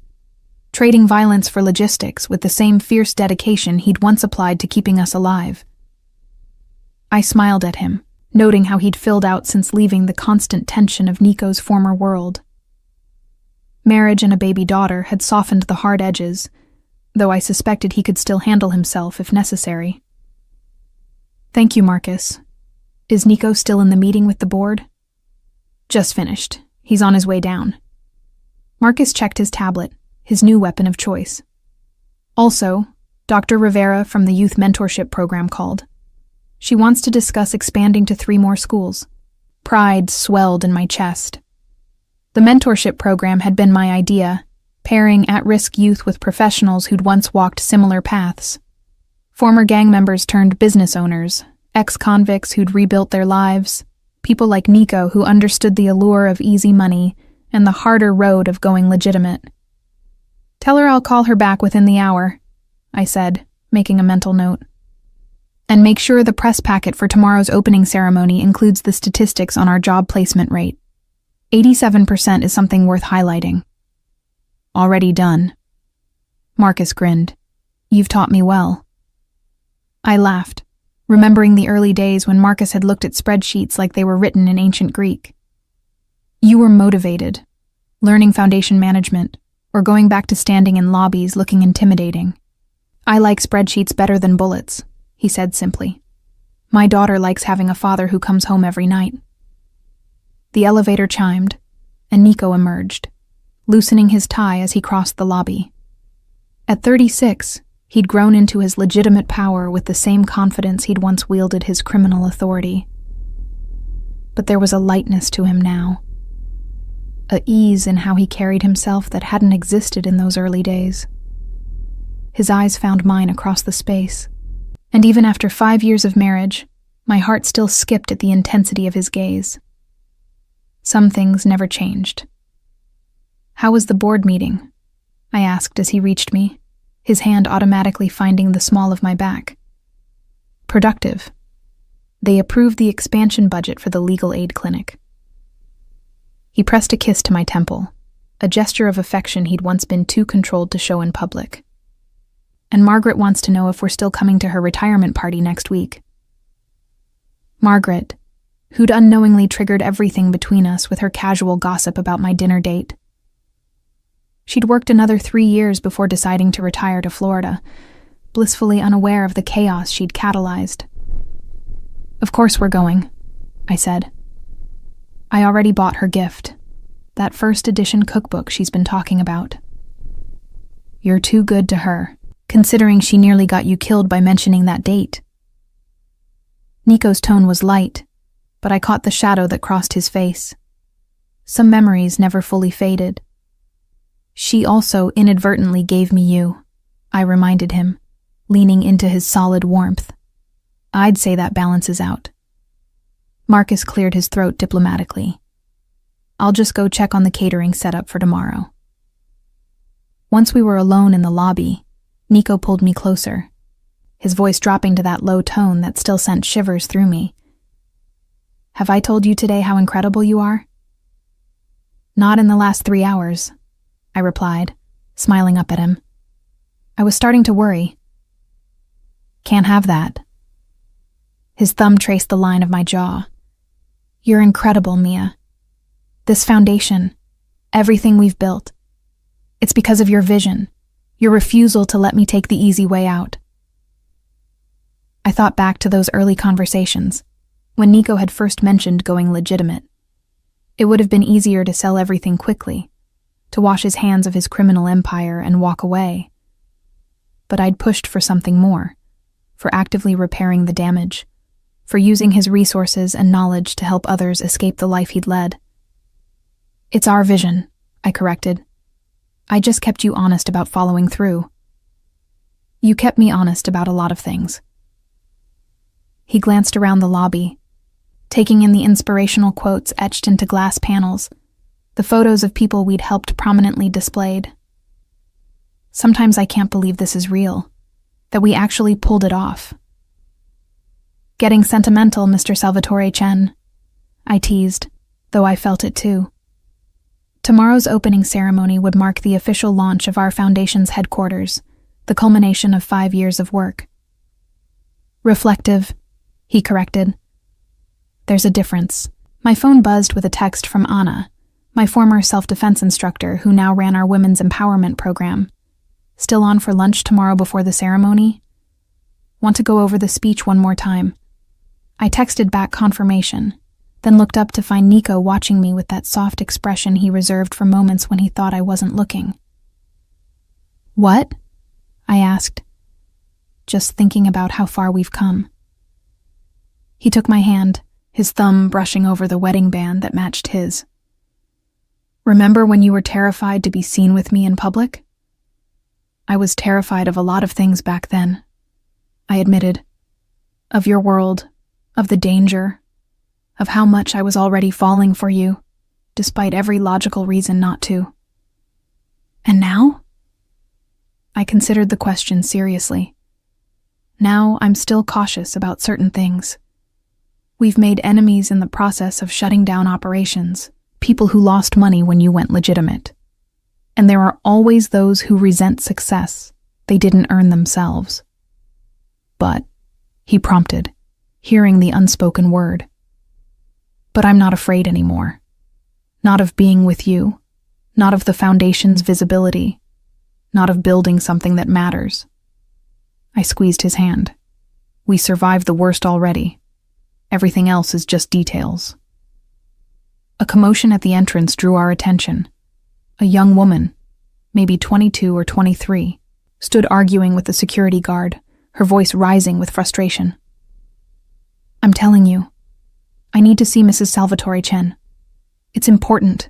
trading violence for logistics with the same fierce dedication he'd once applied to keeping us alive. I smiled at him, noting how he'd filled out since leaving the constant tension of Nico's former world. Marriage and a baby daughter had softened the hard edges, though I suspected he could still handle himself if necessary. "Thank you, Marcus. Is Nico still in the meeting with the board?" "Just finished. He's on his way down." Marcus checked his tablet, his new weapon of choice. "Also, Dr. Rivera from the Youth Mentorship Program called. She wants to discuss expanding to 3 more schools." Pride swelled in my chest. The mentorship program had been my idea, pairing at-risk youth with professionals who'd once walked similar paths. Former gang members turned business owners, ex-convicts who'd rebuilt their lives, people like Nico who understood the allure of easy money and the harder road of going legitimate. "Tell her I'll call her back within the hour," I said, making a mental note. "And make sure the press packet for tomorrow's opening ceremony includes the statistics on our job placement rate. 87% is something worth highlighting." "Already done." Marcus grinned. "You've taught me well." I laughed, remembering the early days when Marcus had looked at spreadsheets like they were written in ancient Greek. "You were motivated, learning foundation management, or going back to standing in lobbies looking intimidating." "I like spreadsheets better than bullets," he said simply. "My daughter likes having a father who comes home every night." The elevator chimed, and Nico emerged, loosening his tie as he crossed the lobby. At 36, he'd grown into his legitimate power with the same confidence he'd once wielded his criminal authority. But there was a lightness to him now, a ease in how he carried himself that hadn't existed in those early days. His eyes found mine across the space, and even after 5 years of marriage, my heart still skipped at the intensity of his gaze. Some things never changed. "How was the board meeting?" I asked as he reached me, his hand automatically finding the small of my back. "Productive. They approved the expansion budget for the legal aid clinic." He pressed a kiss to my temple, a gesture of affection he'd once been too controlled to show in public. "And Margaret wants to know if we're still coming to her retirement party next week." "Margaret," who'd unknowingly triggered everything between us with her casual gossip about my dinner date. She'd worked another 3 years before deciding to retire to Florida, blissfully unaware of the chaos she'd catalyzed. "Of course we're going," I said. I already bought her gift, that first edition cookbook she's been talking about. "You're too good to her, considering she nearly got you killed by mentioning that date." Nico's tone was light, but I caught the shadow that crossed his face. Some memories never fully faded. "She also inadvertently gave me you," I reminded him, leaning into his solid warmth. "I'd say that balances out." Marcus cleared his throat diplomatically. "I'll just go check on the catering setup for tomorrow." Once we were alone in the lobby, Nico pulled me closer, his voice dropping to that low tone that still sent shivers through me. "Have I told you today how incredible you are?" "Not in the last 3 hours," I replied, smiling up at him. I was starting to worry. "Can't have that." His thumb traced the line of my jaw. "You're incredible, Mia. This foundation, everything we've built, it's because of your vision, your refusal to let me take the easy way out." I thought back to those early conversations, when Nico had first mentioned going legitimate. It would have been easier to sell everything quickly, to wash his hands of his criminal empire and walk away. But I'd pushed for something more, for actively repairing the damage, for using his resources and knowledge to help others escape the life he'd led. "It's our vision," I corrected. "I just kept you honest about following through." "You kept me honest about a lot of things." He glanced around the lobby, taking in the inspirational quotes etched into glass panels, the photos of people we'd helped prominently displayed. "Sometimes I can't believe this is real, that we actually pulled it off." "Getting sentimental, Mr. Salvatore Chen," I teased, though I felt it too. Tomorrow's opening ceremony would mark the official launch of our foundation's headquarters, the culmination of 5 years of work. "Reflective," he corrected. "There's a difference." My phone buzzed with a text from Anna, my former self-defense instructor who now ran our women's empowerment program. "Still on for lunch tomorrow before the ceremony? Want to go over the speech one more time?" I texted back confirmation, then looked up to find Nico watching me with that soft expression he reserved for moments when he thought I wasn't looking. "What?" I asked, just thinking about how far we've come. He took my hand, his thumb brushing over the wedding band that matched his. "Remember when you were terrified to be seen with me in public?" "I was terrified of a lot of things back then," I admitted. "Of your world, of the danger, of how much I was already falling for you, despite every logical reason not to." "And now?" I considered the question seriously. "Now I'm still cautious about certain things. We've made enemies in the process of shutting down operations, people who lost money when you went legitimate. And there are always those who resent success they didn't earn themselves." "But," he prompted, hearing the unspoken word. "But I'm not afraid anymore. Not of being with you, not of the foundation's visibility, not of building something that matters." I squeezed his hand. "We survived the worst already. Everything else is just details." A commotion at the entrance drew our attention. A young woman, maybe 22 or 23, stood arguing with the security guard, her voice rising with frustration. "I'm telling you, I need to see Mrs. Salvatore Chen. It's important."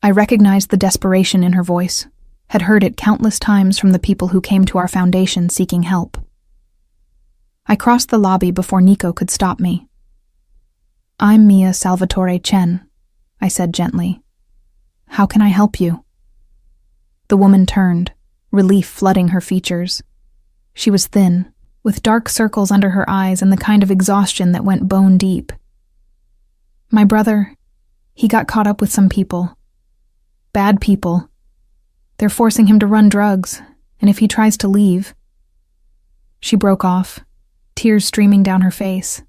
I recognized the desperation in her voice, had heard it countless times from the people who came to our foundation seeking help. I crossed the lobby before Nico could stop me. "I'm Mia Salvatore Chen," I said gently. "How can I help you?" The woman turned, relief flooding her features. She was thin, with dark circles under her eyes and the kind of exhaustion that went bone deep. "My brother, he got caught up with some people. Bad people. They're forcing him to run drugs, and if he tries to leave..." She broke off, tears streaming down her face.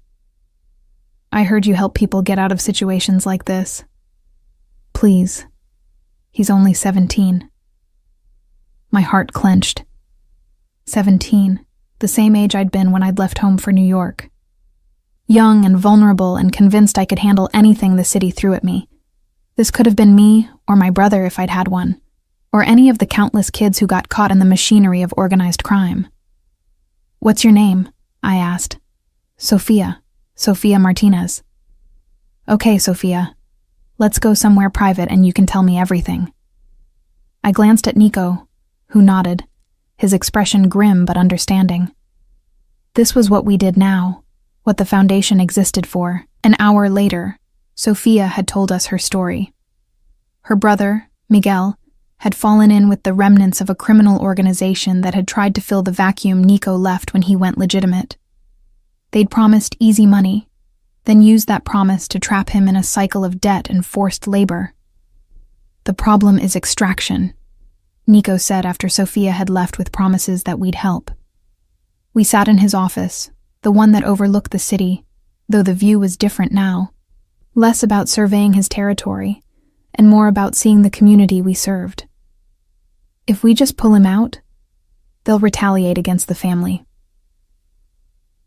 I heard you help people get out of situations like this. Please. He's only 17. My heart clenched. 17, the same age I'd been when I'd left home for New York. Young and vulnerable and convinced I could handle anything the city threw at me. This could have been me, or my brother if I'd had one, or any of the countless kids who got caught in the machinery of organized crime. What's your name? I asked. Sophia Martinez. Okay, Sophia. Let's go somewhere private and you can tell me everything. I glanced at Nico, who nodded, his expression grim but understanding. This was what we did now, what the foundation existed for. An hour later, Sophia had told us her story. Her brother, Miguel, had fallen in with the remnants of a criminal organization that had tried to fill the vacuum Nico left when he went legitimate. They'd promised easy money, then used that promise to trap him in a cycle of debt and forced labor. The problem is extraction, Nico said after Sophia had left with promises that we'd help. We sat in his office, the one that overlooked the city, though the view was different now, less about surveying his territory, and more about seeing the community we served. If we just pull him out, they'll retaliate against the family.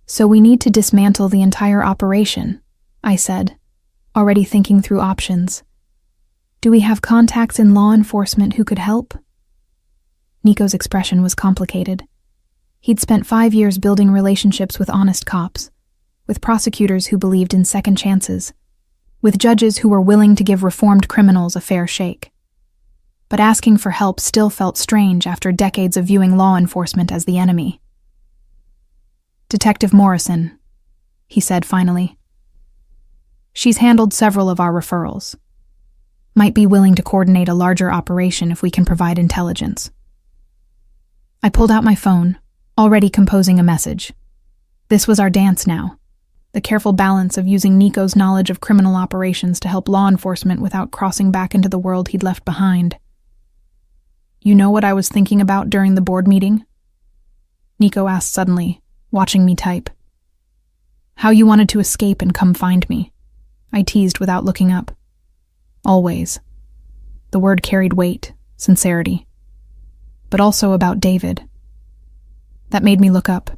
So we need to dismantle the entire operation, I said, already thinking through options. Do we have contacts in law enforcement who could help? Nico's expression was complicated. He'd spent 5 years building relationships with honest cops, with prosecutors who believed in second chances, with judges who were willing to give reformed criminals a fair shake. But asking for help still felt strange after decades of viewing law enforcement as the enemy. Detective Morrison, he said finally. She's handled several of our referrals. Might be willing to coordinate a larger operation if we can provide intelligence. I pulled out my phone, already composing a message. This was our dance now. The careful balance of using Nico's knowledge of criminal operations to help law enforcement without crossing back into the world he'd left behind. You know what I was thinking about during the board meeting? Nico asked suddenly, watching me type. How you wanted to escape and come find me. I teased without looking up. Always. The word carried weight, sincerity. But also about David. That made me look up.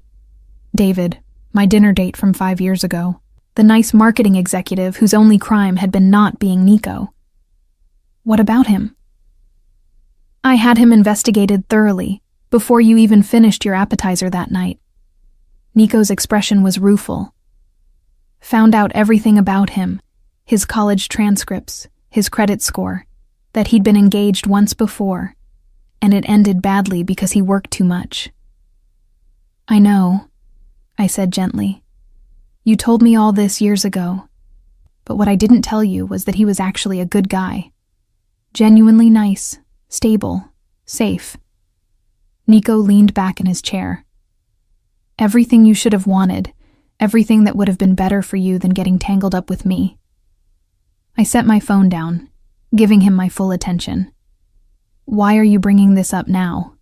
David, my dinner date from 5 years ago. The nice marketing executive whose only crime had been not being Nico. What about him? I had him investigated thoroughly, before you even finished your appetizer that night. Nico's expression was rueful. Found out everything about him, his college transcripts, his credit score, that he'd been engaged once before, and it ended badly because he worked too much. I know, I said gently. You told me all this years ago, but what I didn't tell you was that he was actually a good guy. Genuinely nice, stable, safe. Nico leaned back in his chair. Everything you should have wanted, everything that would have been better for you than getting tangled up with me. I set my phone down, giving him my full attention. Why are you bringing this up now?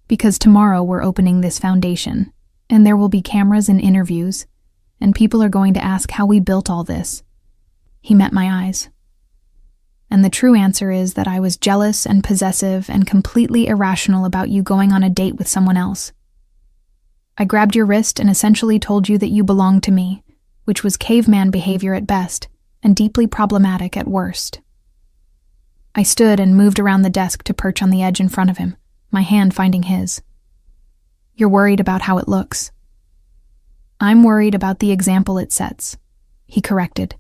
Because tomorrow we're opening this foundation, and there will be cameras and interviews, and people are going to ask how we built all this. He met my eyes. And the true answer is that I was jealous and possessive and completely irrational about you going on a date with someone else. I grabbed your wrist and essentially told you that you belonged to me, which was caveman behavior at best and deeply problematic at worst. I stood and moved around the desk to perch on the edge in front of him, my hand finding his. You're worried about how it looks. I'm worried about the example it sets, he corrected.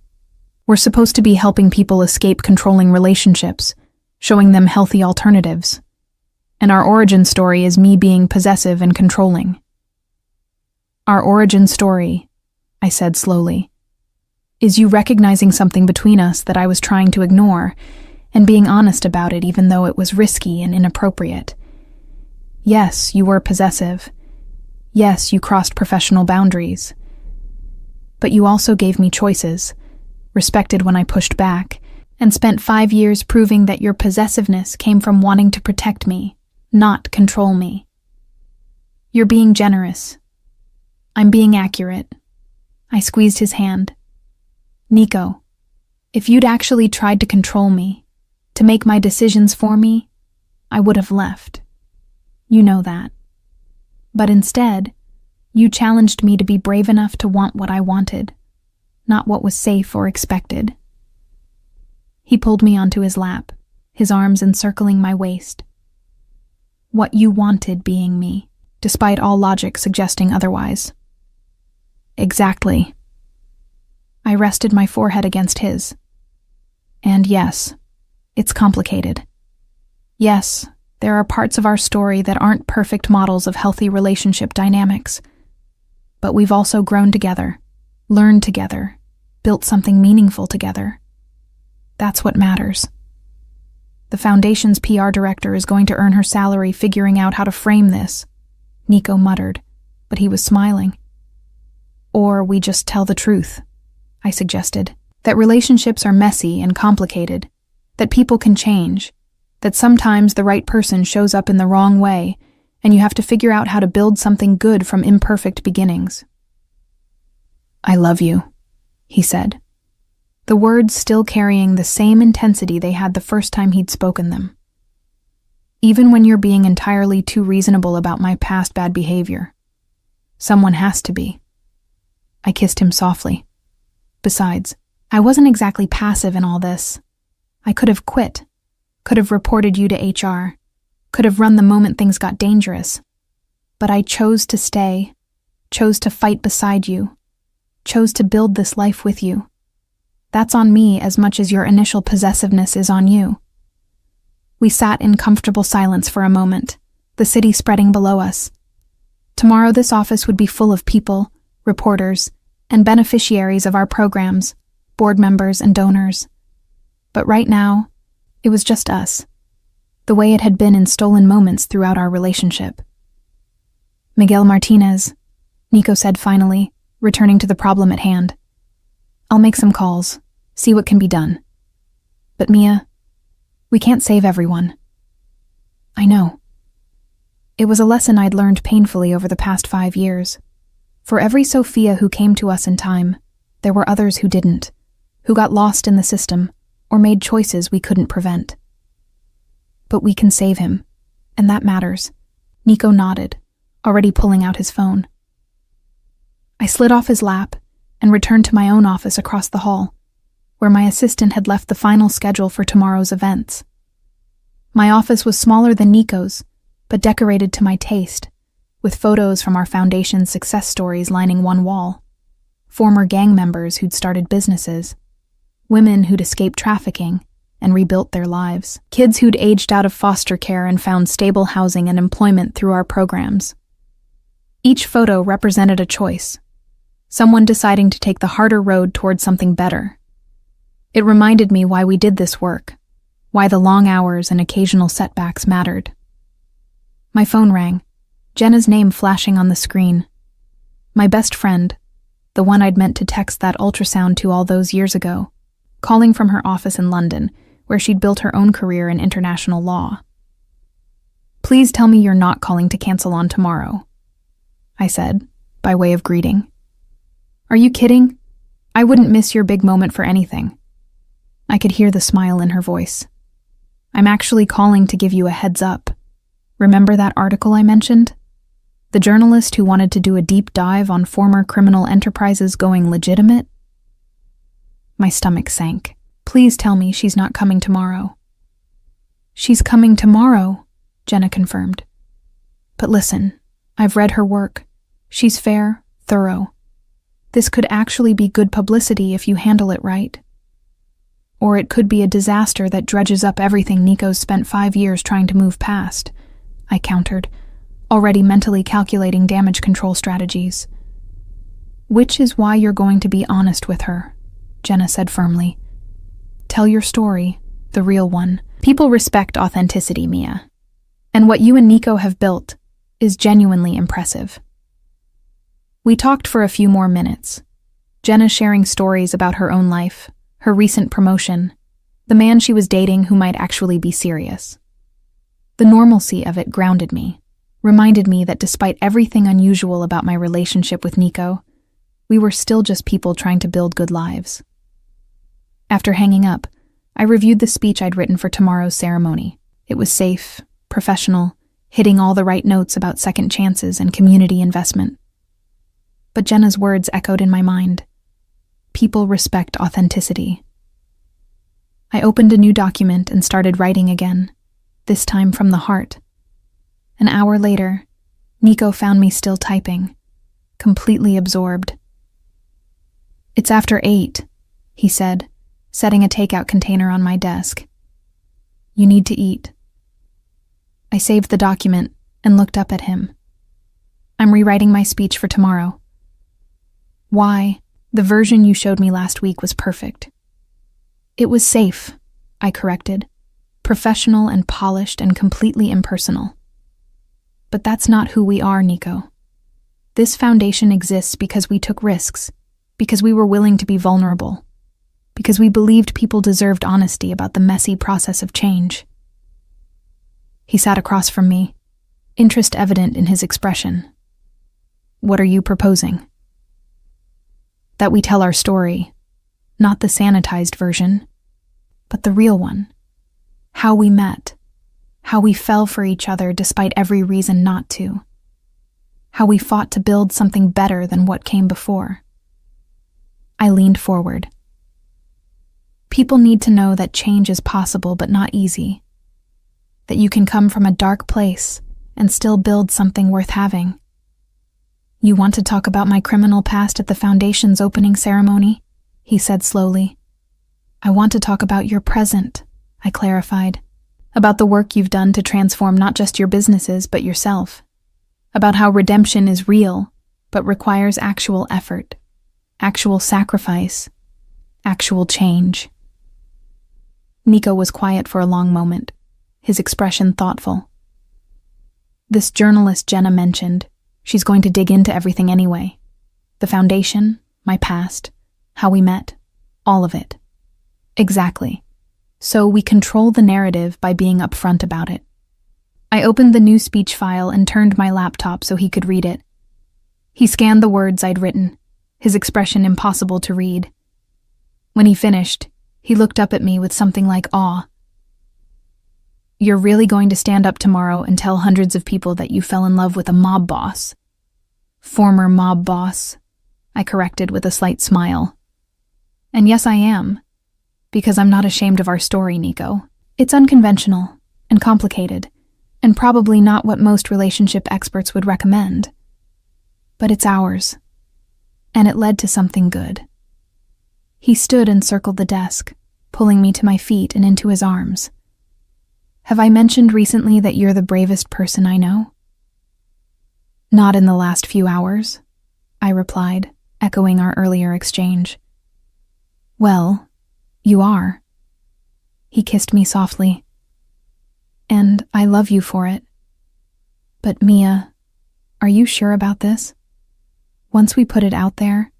We're supposed to be helping people escape controlling relationships, showing them healthy alternatives. And our origin story is me being possessive and controlling. Our origin story, I said slowly, is you recognizing something between us that I was trying to ignore, and being honest about it even though it was risky and inappropriate. Yes, you were possessive. Yes, you crossed professional boundaries. But you also gave me choices, respected when I pushed back, and spent 5 years proving that your possessiveness came from wanting to protect me, not control me. You're being generous. I'm being accurate. I squeezed his hand. Nico, if you'd actually tried to control me, to make my decisions for me, I would have left. You know that. But instead, you challenged me to be brave enough to want what I wanted, not what was safe or expected. He pulled me onto his lap, his arms encircling my waist. What you wanted being me, despite all logic suggesting otherwise. Exactly. I rested my forehead against his. And yes, it's complicated. Yes, there are parts of our story that aren't perfect models of healthy relationship dynamics. But we've also grown together, learned together, built something meaningful together. That's what matters. The Foundation's PR director is going to earn her salary figuring out how to frame this, Nico muttered, but he was smiling. Or we just tell the truth, I suggested, that relationships are messy and complicated, that people can change, that sometimes the right person shows up in the wrong way, and you have to figure out how to build something good from imperfect beginnings. I love you, he said, the words still carrying the same intensity they had the first time he'd spoken them. Even when you're being entirely too reasonable about my past bad behavior. Someone has to be. I kissed him softly. Besides, I wasn't exactly passive in all this. I could have quit, could have reported you to HR, could have run the moment things got dangerous. But I chose to stay, chose to fight beside you, chose to build this life with you. That's on me as much as your initial possessiveness is on you. We sat in comfortable silence for a moment, the city spreading below us. Tomorrow this office would be full of people, reporters, and beneficiaries of our programs, board members and donors. But right now, it was just us, the way it had been in stolen moments throughout our relationship. Miguel Martinez, Nico said finally, returning to the problem at hand. I'll make some calls, see what can be done. But Mia, we can't save everyone. I know. It was a lesson I'd learned painfully over the past 5 years. For every Sophia who came to us in time, there were others who didn't, who got lost in the system, or made choices we couldn't prevent. But we can save him, and that matters. Nico nodded, already pulling out his phone. I slid off his lap and returned to my own office across the hall, where my assistant had left the final schedule for tomorrow's events. My office was smaller than Nico's, but decorated to my taste, with photos from our foundation's success stories lining one wall, former gang members who'd started businesses, women who'd escaped trafficking and rebuilt their lives, kids who'd aged out of foster care and found stable housing and employment through our programs. Each photo represented a choice, someone deciding to take the harder road towards something better. It reminded me why we did this work, why the long hours and occasional setbacks mattered. My phone rang, Jenna's name flashing on the screen. My best friend, the one I'd meant to text that ultrasound to all those years ago, calling from her office in London, where she'd built her own career in international law. Please tell me you're not calling to cancel on tomorrow, I said, by way of greeting. Are you kidding? I wouldn't miss your big moment for anything. I could hear the smile in her voice. I'm actually calling to give you a heads up. Remember that article I mentioned? The journalist who wanted to do a deep dive on former criminal enterprises going legitimate? My stomach sank. Please tell me she's not coming tomorrow. She's coming tomorrow, Jenna confirmed. But listen, I've read her work. She's fair, thorough. This could actually be good publicity if you handle it right. Or it could be a disaster that dredges up everything Nico's spent 5 years trying to move past, I countered, already mentally calculating damage control strategies. Which is why you're going to be honest with her, Jenna said firmly. Tell your story, the real one. People respect authenticity, Mia. And what you and Nico have built is genuinely impressive. We talked for a few more minutes, Jenna sharing stories about her own life, her recent promotion, the man she was dating who might actually be serious. The normalcy of it grounded me, reminded me that despite everything unusual about my relationship with Nico, We were still just people trying to build good lives. After hanging up, I reviewed the speech I'd written for tomorrow's ceremony. It was safe, professional, hitting all the right notes about second chances and community investment. But Jenna's words echoed in my mind. People respect authenticity. I opened a new document and started writing again, this time from the heart. An hour later, Nico found me still typing, completely absorbed. "It's after 8, he said, setting a takeout container on my desk. "You need to eat." I saved the document and looked up at him. "I'm rewriting my speech for tomorrow." "Why? The version you showed me last week was perfect." "It was safe," I corrected, "professional and polished and completely impersonal." "But that's not who we are, Nico. This foundation exists because we took risks, because we were willing to be vulnerable, because we believed people deserved honesty about the messy process of change." He sat across from me, interest evident in his expression. "What are you proposing?" "That we tell our story, not the sanitized version, but the real one. How we met, how we fell for each other despite every reason not to, how we fought to build something better than what came before." I leaned forward. "People need to know that change is possible but not easy, that you can come from a dark place and still build something worth having." "You want to talk about my criminal past at the foundation's opening ceremony?" he said slowly. "I want to talk about your present," I clarified, "about the work you've done to transform not just your businesses but yourself, about how redemption is real but requires actual effort, actual sacrifice, actual change." Nico was quiet for a long moment, his expression thoughtful. "This journalist Jenna mentioned, she's going to dig into everything anyway. The foundation, my past, how we met, all of it." "Exactly. So we control the narrative by being upfront about it." I opened the new speech file and turned my laptop so he could read it. He scanned the words I'd written, his expression impossible to read. When he finished, he looked up at me with something like awe. "You're really going to stand up tomorrow and tell hundreds of people that you fell in love with a mob boss?" "Former mob boss," I corrected with a slight smile. "And yes, I am. Because I'm not ashamed of our story, Nico. It's unconventional and complicated, and probably not what most relationship experts would recommend. But it's ours. And it led to something good." He stood and circled the desk, pulling me to my feet and into his arms. "Have I mentioned recently that you're the bravest person I know?" "Not in the last few hours," I replied, echoing our earlier exchange. "Well, you are." He kissed me softly. "And I love you for it. But Mia, are you sure about this? Once we put it out there,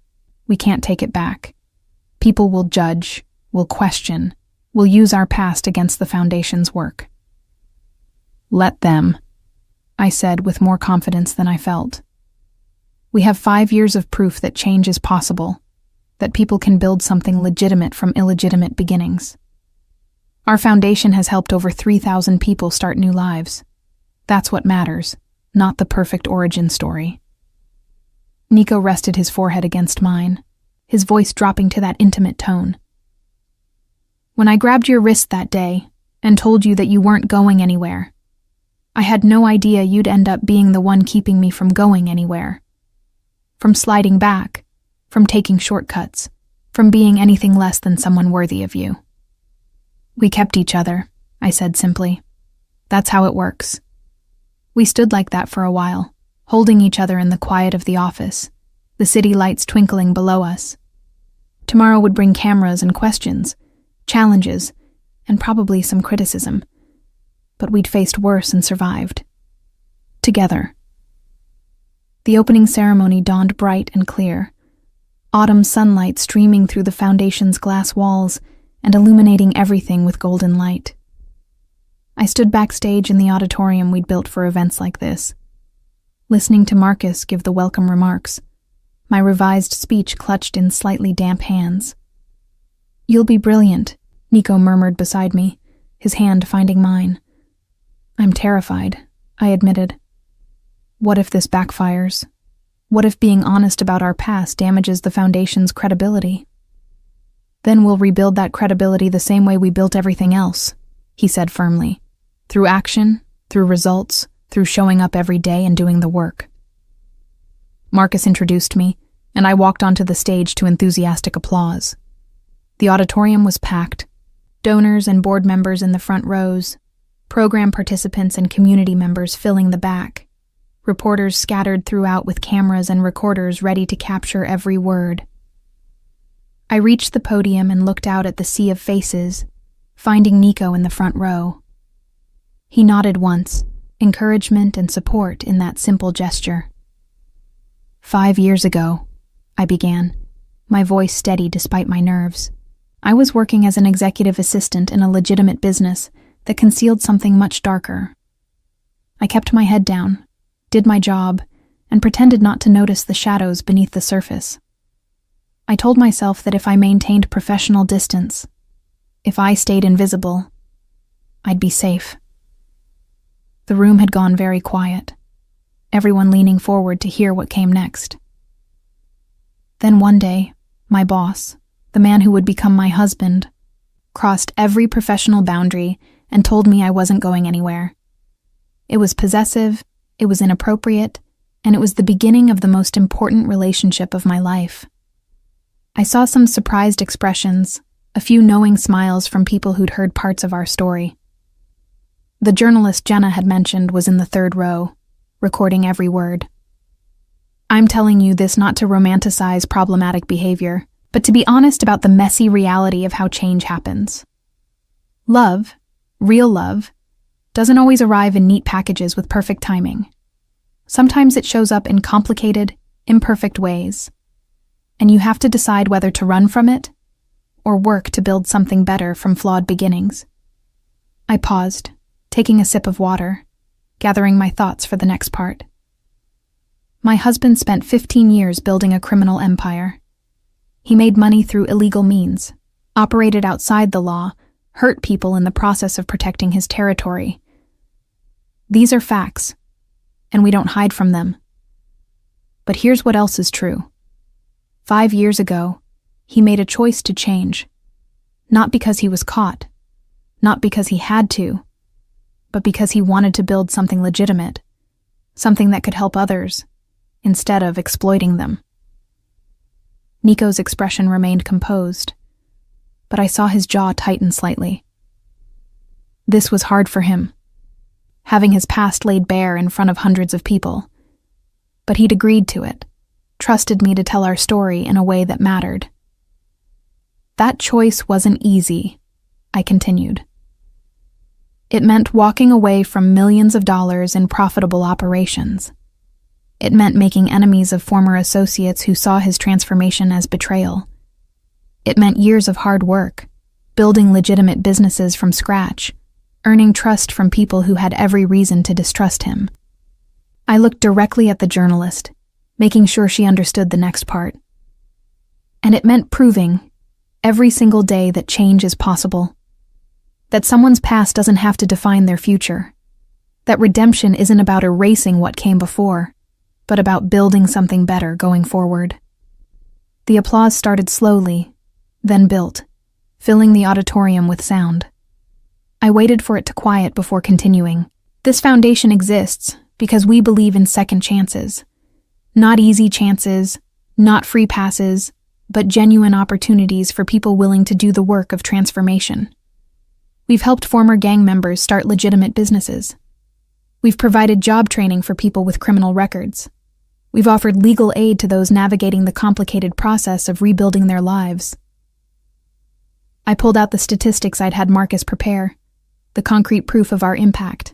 we can't take it back. People will judge, will question, will use our past against the Foundation's work." "Let them," I said with more confidence than I felt. "We have 5 years of proof that change is possible, that people can build something legitimate from illegitimate beginnings. Our foundation has helped over 3,000 people start new lives. That's what matters, not the perfect origin story." Nico rested his forehead against mine, his voice dropping to that intimate tone. "When I grabbed your wrist that day and told you that you weren't going anywhere, I had no idea you'd end up being the one keeping me from going anywhere. From sliding back, from taking shortcuts, from being anything less than someone worthy of you." "We kept each other," I said simply. "That's how it works." We stood like that for a while, holding each other in the quiet of the office, the city lights twinkling below us. Tomorrow would bring cameras and questions, challenges, and probably some criticism. But we'd faced worse and survived. Together. The opening ceremony dawned bright and clear, autumn sunlight streaming through the foundation's glass walls and illuminating everything with golden light. I stood backstage in the auditorium we'd built for events like this, listening to Marcus give the welcome remarks, my revised speech clutched in slightly damp hands. "You'll be brilliant," Nico murmured beside me, his hand finding mine. "I'm terrified," I admitted. What if this backfires? What if being honest about our past damages the Foundation's credibility? "Then we'll rebuild that credibility the same way we built everything else," he said firmly. "Through action, through results, through showing up every day and doing the work." Marcus introduced me, and I walked onto the stage to enthusiastic applause. The auditorium was packed, donors and board members in the front rows, program participants and community members filling the back, reporters scattered throughout with cameras and recorders ready to capture every word. I reached the podium and looked out at the sea of faces, finding Nico in the front row. He nodded once, encouragement and support in that simple gesture. 5 years ago, I began, my voice steady despite my nerves. I was working as an executive assistant in a legitimate business that concealed something much darker. I kept my head down, did my job, and pretended not to notice the shadows beneath the surface. I told myself that if I maintained professional distance, if I stayed invisible, I'd be safe. The room had gone very quiet, everyone leaning forward to hear what came next. Then one day, my boss, the man who would become my husband, crossed every professional boundary and told me I wasn't going anywhere. It was possessive, it was inappropriate, and it was the beginning of the most important relationship of my life. I saw some surprised expressions, a few knowing smiles from people who'd heard parts of our story. The journalist Jenna had mentioned was in the third row, recording every word. I'm telling you this not to romanticize problematic behavior, but to be honest about the messy reality of how change happens. Love, real love, doesn't always arrive in neat packages with perfect timing. Sometimes it shows up in complicated, imperfect ways, and you have to decide whether to run from it or work to build something better from flawed beginnings. I paused, taking a sip of water, gathering my thoughts for the next part. My husband spent 15 years building a criminal empire. He made money through illegal means, operated outside the law, hurt people in the process of protecting his territory. These are facts, and we don't hide from them. But here's what else is true. 5 years ago, he made a choice to change, not because he was caught, not because he had to, but because he wanted to build something legitimate, something that could help others, instead of exploiting them. Nico's expression remained composed, but I saw his jaw tighten slightly. This was hard for him, having his past laid bare in front of hundreds of people, but he'd agreed to it, trusted me to tell our story in a way that mattered. That choice wasn't easy, I continued. It meant walking away from millions of dollars in profitable operations. It meant making enemies of former associates who saw his transformation as betrayal. It meant years of hard work, building legitimate businesses from scratch, earning trust from people who had every reason to distrust him. I looked directly at the journalist, making sure she understood the next part. And it meant proving, every single day, that change is possible. That someone's past doesn't have to define their future. That redemption isn't about erasing what came before, but about building something better going forward. The applause started slowly, then built, filling the auditorium with sound. I waited for it to quiet before continuing. This foundation exists because we believe in second chances. Not easy chances, not free passes, but genuine opportunities for people willing to do the work of transformation. We've helped former gang members start legitimate businesses. We've provided job training for people with criminal records. We've offered legal aid to those navigating the complicated process of rebuilding their lives. I pulled out the statistics I'd had Marcus prepare, the concrete proof of our impact.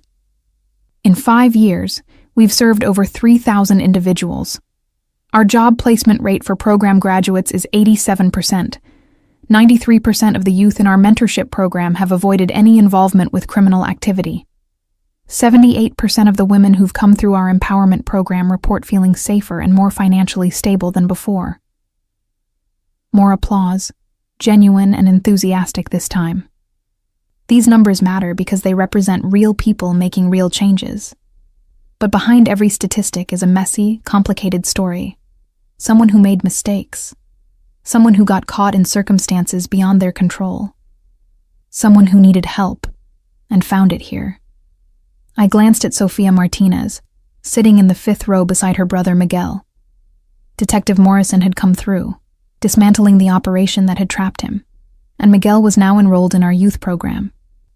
In 5 years, we've served over 3,000 individuals. Our job placement rate for program graduates is 87%. 93% of the youth in our mentorship program have avoided any involvement with criminal activity. 78% of the women who've come through our empowerment program report feeling safer and more financially stable than before. More applause, genuine and enthusiastic this time. These numbers matter because they represent real people making real changes. But behind every statistic is a messy, complicated story. Someone who made mistakes. Someone who got caught in circumstances beyond their control. Someone who needed help and found it here. I glanced at Sofia Martinez, sitting in the 5th row beside her brother Miguel. Detective Morrison had come through, dismantling the operation that had trapped him, and Miguel was now enrolled in our youth program,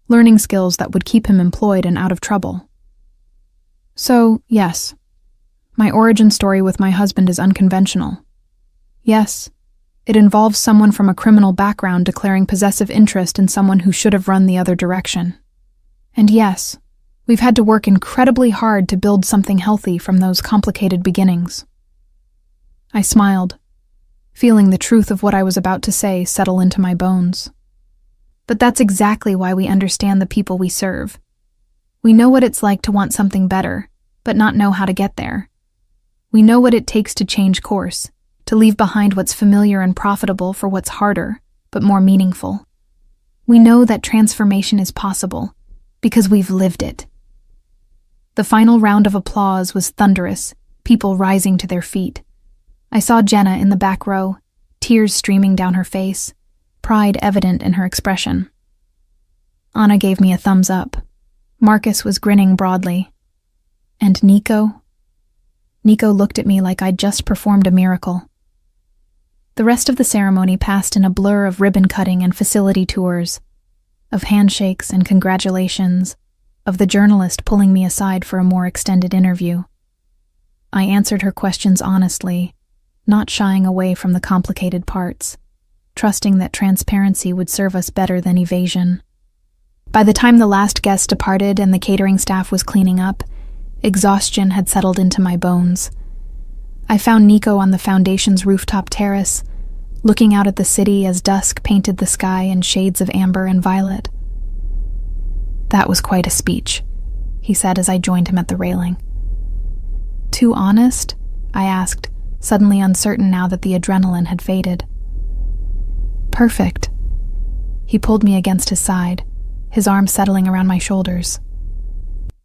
learning skills that would keep him employed and out of trouble. So, yes, my origin story with my husband is unconventional. Yes, it involves someone from a criminal background declaring possessive interest in someone who should have run the other direction. And yes, we've had to work incredibly hard to build something healthy from those complicated beginnings. I smiled, feeling the truth of what I was about to say settle into my bones. But that's exactly why we understand the people we serve. We know what it's like to want something better, but not know how to get there. We know what it takes to change course, to leave behind what's familiar and profitable for what's harder, but more meaningful. We know that transformation is possible, because we've lived it. The final round of applause was thunderous, people rising to their feet. I saw Jenna in the back row, tears streaming down her face, pride evident in her expression. Anna gave me a thumbs up. Marcus was grinning broadly. And Nico? Nico looked at me like I'd just performed a miracle. The rest of the ceremony passed in a blur of ribbon cutting and facility tours, of handshakes and congratulations, of the journalist pulling me aside for a more extended interview. I answered her questions honestly, not shying away from the complicated parts, trusting that transparency would serve us better than evasion. By the time the last guest departed and the catering staff was cleaning up, exhaustion had settled into my bones. I found Nico on the foundation's rooftop terrace, looking out at the city as dusk painted the sky in shades of amber and violet. That was quite a speech, he said as I joined him at the railing. Too honest? I asked, suddenly uncertain now that the adrenaline had faded. Perfect. He pulled me against his side, his arm settling around my shoulders.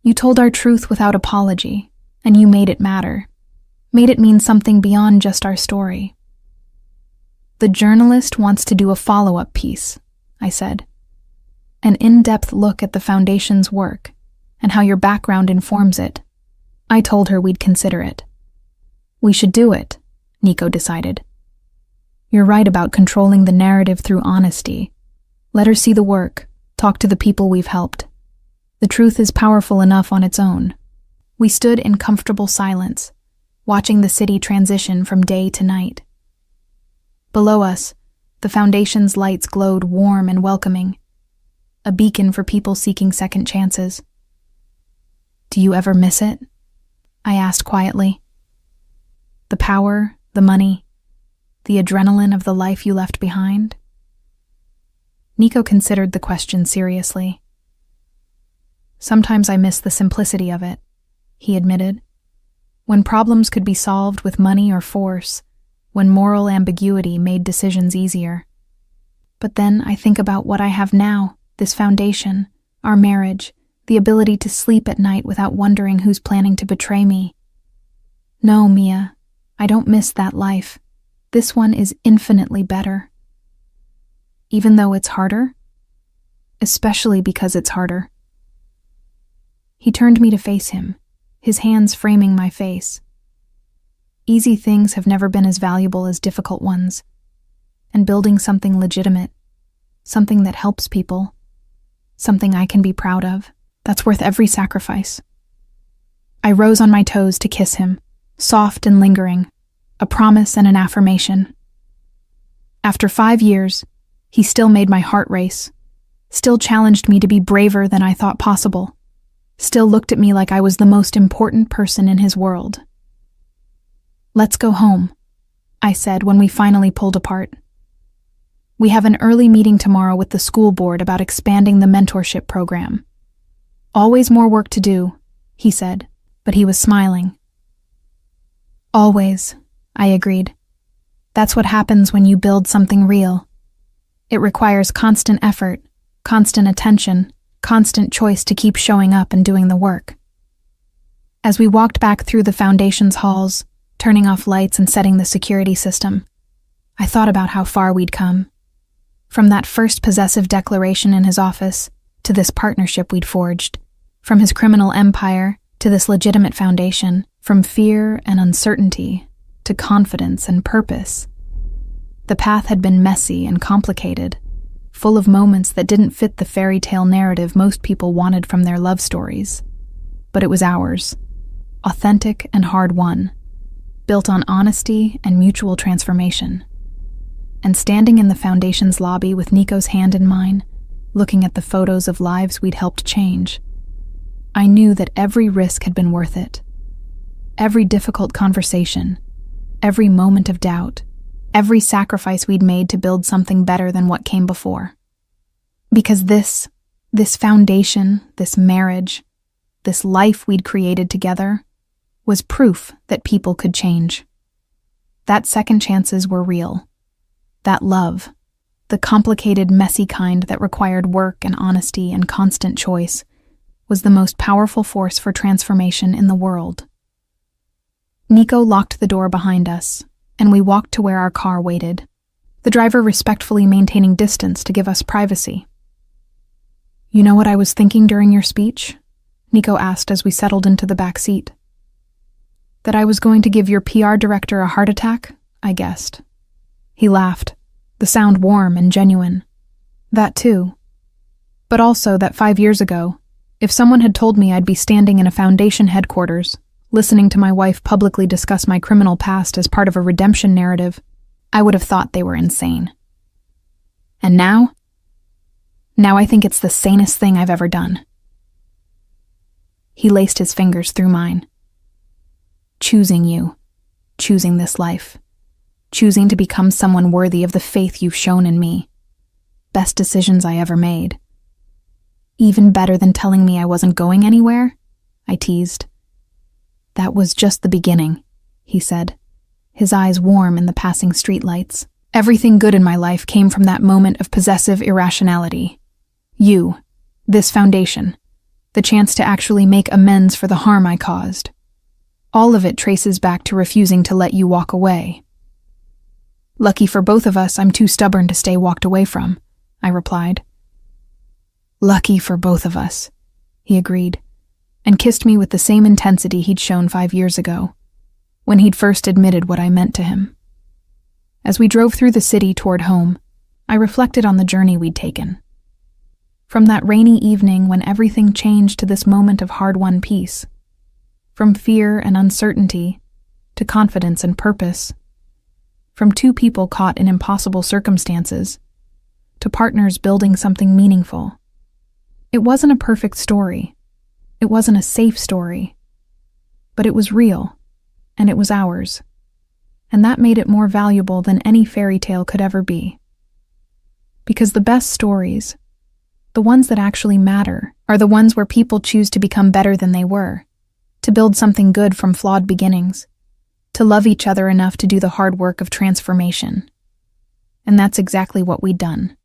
You told our truth without apology, and you made it matter. Made it mean something beyond just our story. The journalist wants to do a follow-up piece, I said. An in-depth look at the foundation's work and how your background informs it. I told her we'd consider it. We should do it, Nico decided. You're right about controlling the narrative through honesty. Let her see the work, talk to the people we've helped. The truth is powerful enough on its own. We stood in comfortable silence, watching the city transition from day to night. Below us, the foundation's lights glowed warm and welcoming, a beacon for people seeking second chances. Do you ever miss it? I asked quietly. The power, the money, the adrenaline of the life you left behind? Nico considered the question seriously. Sometimes I miss the simplicity of it, he admitted. When problems could be solved with money or force, when moral ambiguity made decisions easier. But then I think about what I have now, this foundation, our marriage, the ability to sleep at night without wondering who's planning to betray me. No, Mia, I don't miss that life. This one is infinitely better. Even though it's harder? Especially because it's harder. He turned me to face him, his hands framing my face. Easy things have never been as valuable as difficult ones. And building something legitimate, something that helps people, something I can be proud of, that's worth every sacrifice. I rose on my toes to kiss him, soft and lingering, a promise and an affirmation. After 5 years, he still made my heart race, still challenged me to be braver than I thought possible, still looked at me like I was the most important person in his world. Let's go home, I said when we finally pulled apart. We have an early meeting tomorrow with the school board about expanding the mentorship program. Always more work to do, he said, but he was smiling. Always, I agreed. That's what happens when you build something real. It requires constant effort, constant attention, constant choice to keep showing up and doing the work. As we walked back through the foundation's halls, turning off lights and setting the security system, I thought about how far we'd come. From that first possessive declaration in his office to this partnership we'd forged, from his criminal empire to this legitimate foundation, from fear and uncertainty to confidence and purpose. The path had been messy and complicated, full of moments that didn't fit the fairy tale narrative most people wanted from their love stories. But it was ours, authentic and hard-won, built on honesty and mutual transformation. And standing in the foundation's lobby with Nico's hand in mine, looking at the photos of lives we'd helped change, I knew that every risk had been worth it. Every difficult conversation, every moment of doubt, every sacrifice we'd made to build something better than what came before. Because this foundation, this marriage, this life we'd created together, was proof that people could change. That second chances were real. That love, the complicated, messy kind that required work and honesty and constant choice, was the most powerful force for transformation in the world. Nico locked the door behind us, and we walked to where our car waited, the driver respectfully maintaining distance to give us privacy. "You know what I was thinking during your speech?" Nico asked as we settled into the back seat. "That I was going to give your PR director a heart attack?" I guessed. He laughed, the sound warm and genuine. "That too. But also that 5 years ago, if someone had told me I'd be standing in a foundation headquarters, listening to my wife publicly discuss my criminal past as part of a redemption narrative, I would have thought they were insane. And now I think it's the sanest thing I've ever done." He laced his fingers through mine. "Choosing you, choosing this life, choosing to become someone worthy of the faith you've shown in me. Best decisions I ever made." "Even better than telling me I wasn't going anywhere?" I teased. "That was just the beginning," he said, his eyes warm in the passing streetlights. "Everything good in my life came from that moment of possessive irrationality. You, this foundation, the chance to actually make amends for the harm I caused. All of it traces back to refusing to let you walk away." "Lucky for both of us, I'm too stubborn to stay walked away from," I replied. "Lucky for both of us," he agreed, and kissed me with the same intensity he'd shown 5 years ago, when he'd first admitted what I meant to him. As we drove through the city toward home, I reflected on the journey we'd taken. From that rainy evening when everything changed to this moment of hard-won peace. From fear and uncertainty to confidence and purpose. From two people caught in impossible circumstances to partners building something meaningful. It wasn't a perfect story. It wasn't a safe story. But it was real, and it was ours. And that made it more valuable than any fairy tale could ever be. Because the best stories, the ones that actually matter, are the ones where people choose to become better than they were, to build something good from flawed beginnings, to love each other enough to do the hard work of transformation. And that's exactly what we'd done.